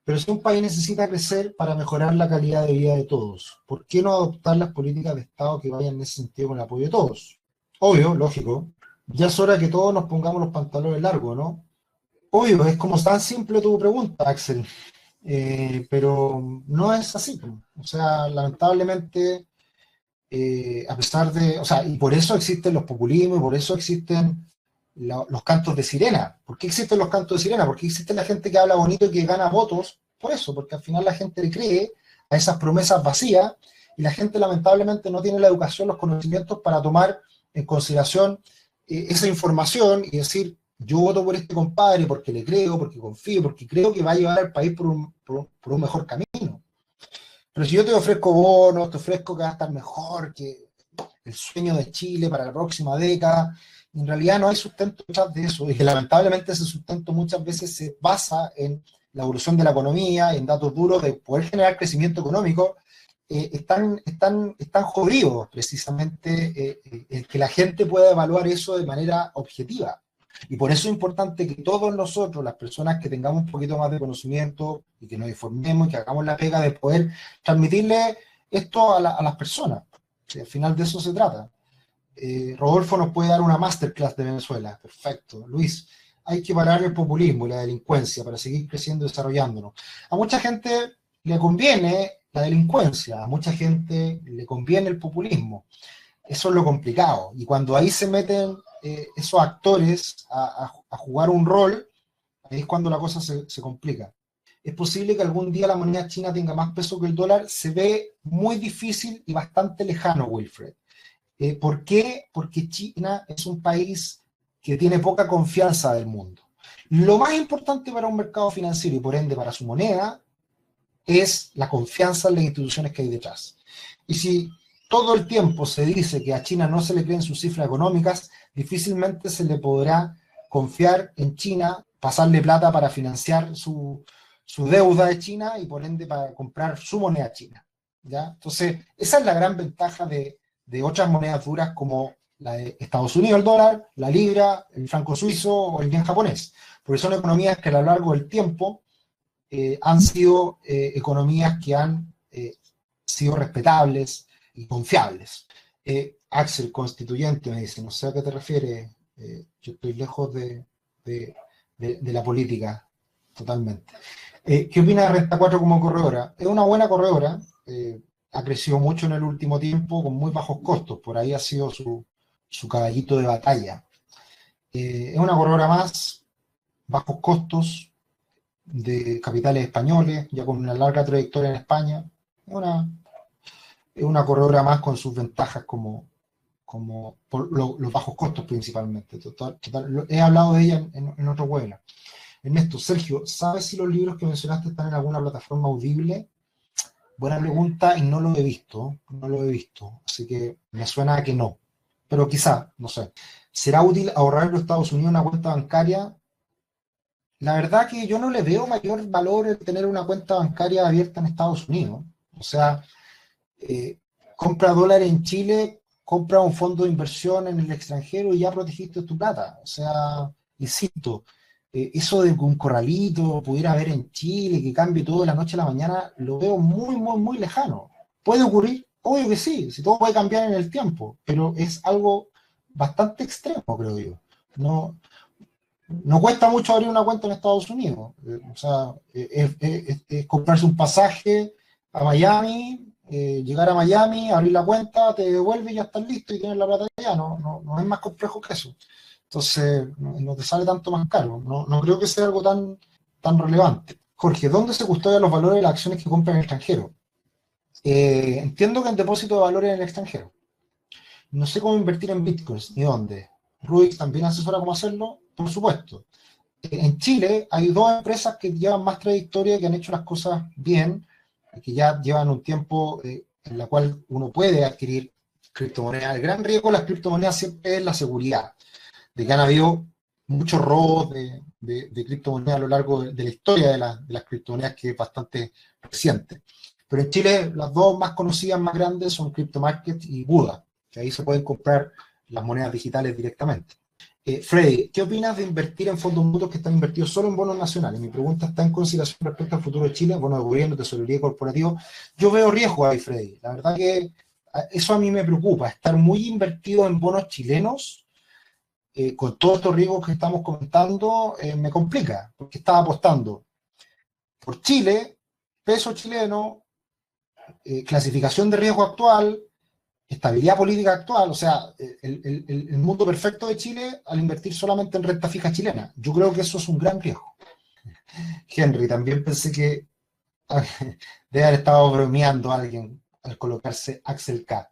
Pero si un país necesita crecer para mejorar la calidad de vida de todos, ¿por qué no adoptar las políticas de Estado que vayan en ese sentido con el apoyo de todos? Obvio, lógico. Ya es hora que todos nos pongamos los pantalones largos, ¿no? Obvio, es como tan simple tu pregunta, Axel. Pero no es así. O sea, lamentablemente a pesar de, o sea, y por eso existen los populismos, y por eso existen los cantos de sirena. ¿Por qué existen los cantos de sirena? Porque existe la gente que habla bonito y que gana votos por eso, porque al final la gente le cree a esas promesas vacías y la gente lamentablemente no tiene la educación, los conocimientos para tomar en consideración esa información y decir, yo voto por este compadre porque le creo, porque confío, porque creo que va a llevar al país por un mejor camino. Pero si yo te ofrezco bonos, te ofrezco que va a estar mejor, que el sueño de Chile para la próxima década, en realidad no hay sustento detrás de eso, y que lamentablemente ese sustento muchas veces se basa en la evolución de la economía, en datos duros de poder generar crecimiento económico, están jodidos precisamente el que la gente pueda evaluar eso de manera objetiva. Y por eso es importante que todos nosotros, las personas que tengamos un poquito más de conocimiento y que nos informemos y que hagamos la pega de poder transmitirle esto a las personas. ¿Sí? Al final de eso se trata. Rodolfo nos puede dar una masterclass de Venezuela. Perfecto. Luis, hay que parar el populismo y la delincuencia para seguir creciendo y desarrollándonos. A mucha gente le conviene la delincuencia, a mucha gente le conviene el populismo. Eso es lo complicado. Y cuando ahí se meten esos actores a jugar un rol, ahí es cuando la cosa se complica. Es posible que algún día la moneda china tenga más peso que el dólar. Se ve muy difícil y bastante lejano, Wilfred. ¿Por qué? Porque China es un país que tiene poca confianza del mundo. Lo más importante para un mercado financiero y por ende para su moneda es la confianza en las instituciones que hay detrás. Y si todo el tiempo se dice que a China no se le creen sus cifras económicas, difícilmente se le podrá confiar en China, pasarle plata para financiar su deuda de China y por ende para comprar su moneda china, ¿ya? Entonces, esa es la gran ventaja de otras monedas duras como la de Estados Unidos, el dólar, la libra, el franco suizo o el yen japonés, porque son economías que a lo largo del tiempo han sido economías que han sido respetables y confiables. Axel, constituyente, me dice, no sé a qué te refieres, yo estoy lejos de la política, totalmente. ¿Qué opina de Renta 4 como corredora? Es una buena corredora, ha crecido mucho en el último tiempo con muy bajos costos, por ahí ha sido su caballito de batalla. Es una corredora más, bajos costos, de capitales españoles, ya con una larga trayectoria en España. Es una corredora más con sus ventajas como por los bajos costos principalmente. He hablado de ella en otro webinar. Ernesto, Sergio, ¿sabes si los libros que mencionaste están en alguna plataforma audible? Buena pregunta y no lo he visto, así que me suena a que no. pero quizá, no sé. ¿Será útil ahorrar en los Estados Unidos una cuenta bancaria? La verdad que yo no le veo mayor valor en tener una cuenta bancaria abierta en Estados Unidos. O sea, eh, compra dólares en Chile, compra un fondo de inversión en el extranjero y ya protegiste tu plata. O sea, insisto, eso de que un corralito pudiera haber en Chile, que cambie todo de la noche a la mañana, lo veo muy, muy, muy lejano. ¿Puede ocurrir? Obvio que sí, si todo puede cambiar en el tiempo, pero es algo bastante extremo, creo yo. No, no cuesta mucho abrir una cuenta en Estados Unidos. O sea, es comprarse un pasaje a Miami, llegar a Miami, abrir la cuenta, te devuelve y ya estás listo y tienes la plata ya. No es más complejo que eso. Entonces, no te sale tanto más caro. No creo que sea algo tan relevante. Jorge, ¿dónde se custodian los valores de las acciones que compran en el extranjero? Entiendo que en depósito de valores en el extranjero. No sé cómo invertir en bitcoins ni dónde. Rubix también asesora cómo hacerlo, por supuesto. En Chile hay dos empresas que llevan más trayectoria, que han hecho las cosas bien, que ya llevan un tiempo en la cual uno puede adquirir criptomonedas. El gran riesgo de las criptomonedas siempre es la seguridad, de que han habido muchos robos de criptomonedas a lo largo de la historia de las criptomonedas, que es bastante reciente. Pero en Chile las dos más conocidas, más grandes, son CryptoMarket y Buda, que ahí se pueden comprar las monedas digitales directamente. Freddy, ¿qué opinas de invertir en fondos mutuos que están invertidos solo en bonos nacionales? Mi pregunta está en consideración respecto al futuro de Chile, bonos de gobierno, tesorería corporativo. Yo veo riesgo ahí, Freddy. La verdad que eso a mí me preocupa, estar muy invertido en bonos chilenos, con todos estos riesgos que estamos comentando, me complica, porque estaba apostando por Chile, peso chileno, clasificación de riesgo actual, estabilidad política actual, o sea, el mundo perfecto de Chile al invertir solamente en renta fija chilena. Yo creo que eso es un gran riesgo. Henry, también pensé que debe haber estado bromeando a alguien al colocarse Axel K.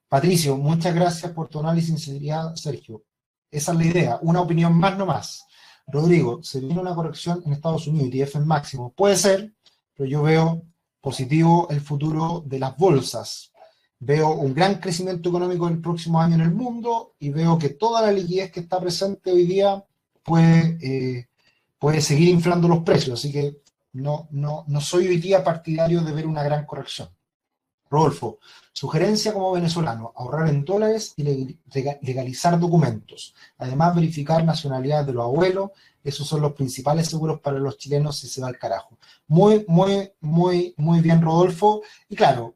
Patricio, muchas gracias por tu análisis y sinceridad, Sergio. Esa es la idea, una opinión más no más. Rodrigo, se viene una corrección en Estados Unidos, ITF en máximo. Puede ser, pero yo veo positivo el futuro de las bolsas. Veo un gran crecimiento económico el próximo año en el mundo y veo que toda la liquidez que está presente hoy día puede seguir inflando los precios. Así que no soy hoy día partidario de ver una gran corrección. Rodolfo, sugerencia como venezolano, ahorrar en dólares y legalizar documentos. Además, verificar nacionalidades de los abuelos. Esos son los principales seguros para los chilenos si se va al carajo. Muy, muy, muy, muy bien, Rodolfo. Y claro,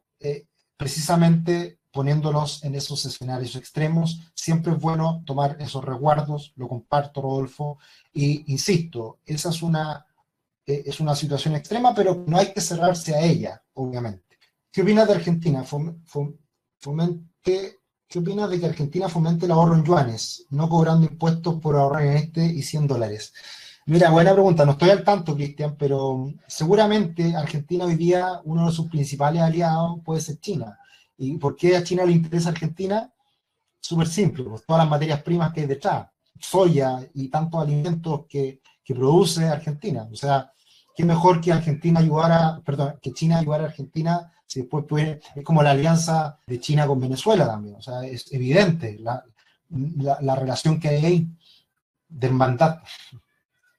precisamente poniéndonos en esos escenarios extremos, siempre es bueno tomar esos resguardos. Lo comparto, Rodolfo. Y insisto, esa es una situación extrema, pero no hay que cerrarse a ella, obviamente. ¿Qué opinas de Argentina? ¿Qué opinas de que Argentina fomente el ahorro en yuanes, no cobrando impuestos por ahorrar en y $100? Mira, buena pregunta. No estoy al tanto, Cristian, pero seguramente Argentina hoy día, uno de sus principales aliados puede ser China. ¿Y por qué a China le interesa Argentina? Súper simple, pues todas las materias primas que hay detrás, soya y tantos alimentos que produce Argentina. O sea, qué mejor que que China ayudara a Argentina, si después puede, es como la alianza de China con Venezuela también. O sea, es evidente la relación que hay ahí de hermandad.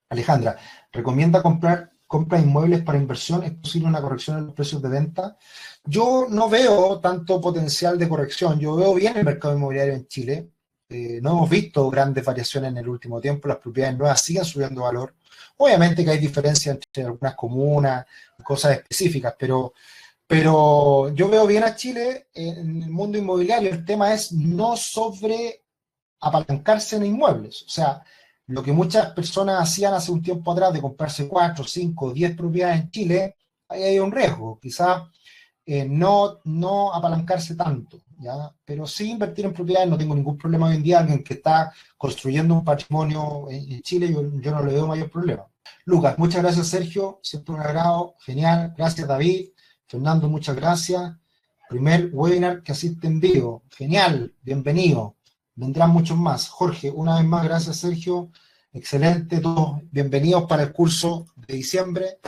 Alejandra, ¿recomienda compra inmuebles para inversión? ¿Es posible una corrección en los precios de venta? Yo no veo tanto potencial de corrección. Yo veo bien el mercado inmobiliario en Chile. No hemos visto grandes variaciones en el último tiempo. Las propiedades nuevas siguen subiendo valor. Obviamente que hay diferencias entre algunas comunas, cosas específicas, pero yo veo bien a Chile en el mundo inmobiliario. El tema es no sobre apalancarse en inmuebles. O sea, lo que muchas personas hacían hace un tiempo atrás de comprarse 4, 5, 10 propiedades en Chile, ahí hay un riesgo. Quizás no apalancarse tanto, ¿ya? Pero sí invertir en propiedades. No tengo ningún problema hoy en día. Alguien que está construyendo un patrimonio en Chile, yo no le veo mayor problema. Lucas, muchas gracias, Sergio, siempre un agrado, genial. Gracias, David. Fernando, muchas gracias. Primer webinar que asiste en vivo, genial, bienvenido. Vendrán muchos más. Jorge, una vez más, gracias, Sergio. Excelente, todos bienvenidos para el curso de diciembre.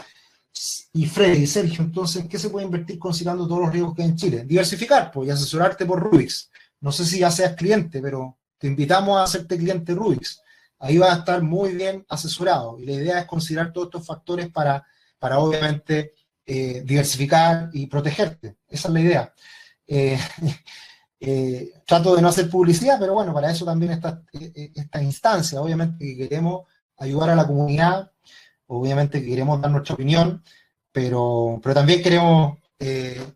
Y Freddy, Sergio, entonces, ¿qué se puede invertir considerando todos los riesgos que hay en Chile? Diversificar, pues, y asesorarte por Rubix. no sé si ya seas cliente, pero te invitamos a hacerte cliente Rubix. Ahí vas a estar muy bien asesorado. Y la idea es considerar todos estos factores para obviamente, diversificar y protegerte. Esa es la idea. Eh, trato de no hacer publicidad, pero bueno, para eso también está esta instancia. Obviamente que queremos ayudar a la comunidad, obviamente que queremos dar nuestra opinión, pero también queremos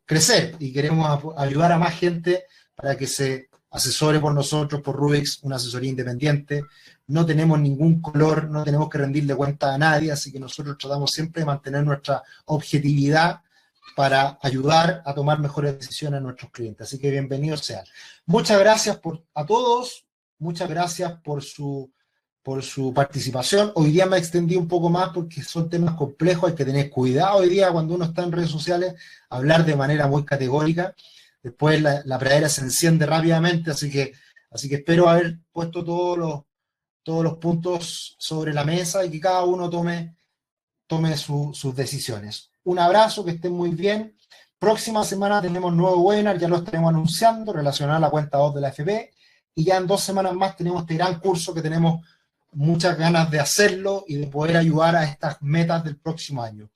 crecer y queremos ayudar a más gente para que se asesore por nosotros, por Rubix, una asesoría independiente. No tenemos ningún color, no tenemos que rendirle cuenta a nadie, así que nosotros tratamos siempre de mantener nuestra objetividad para ayudar a tomar mejores decisiones a nuestros clientes. Así que bienvenidos sean. Muchas gracias a todos, muchas gracias por su participación. Hoy día me extendí un poco más porque son temas complejos, hay que tener cuidado hoy día cuando uno está en redes sociales, hablar de manera muy categórica. Después la pradera se enciende rápidamente, así que espero haber puesto todos los puntos sobre la mesa y que cada uno tome sus decisiones. Un abrazo, que estén muy bien. Próxima semana tenemos nuevo webinar, ya lo estaremos anunciando, relacionado a la cuenta 2 de la FP, y ya en 2 semanas más tenemos este gran curso que tenemos muchas ganas de hacerlo y de poder ayudar a estas metas del próximo año.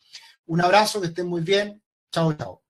Un abrazo, que estén muy bien. Chao, chao.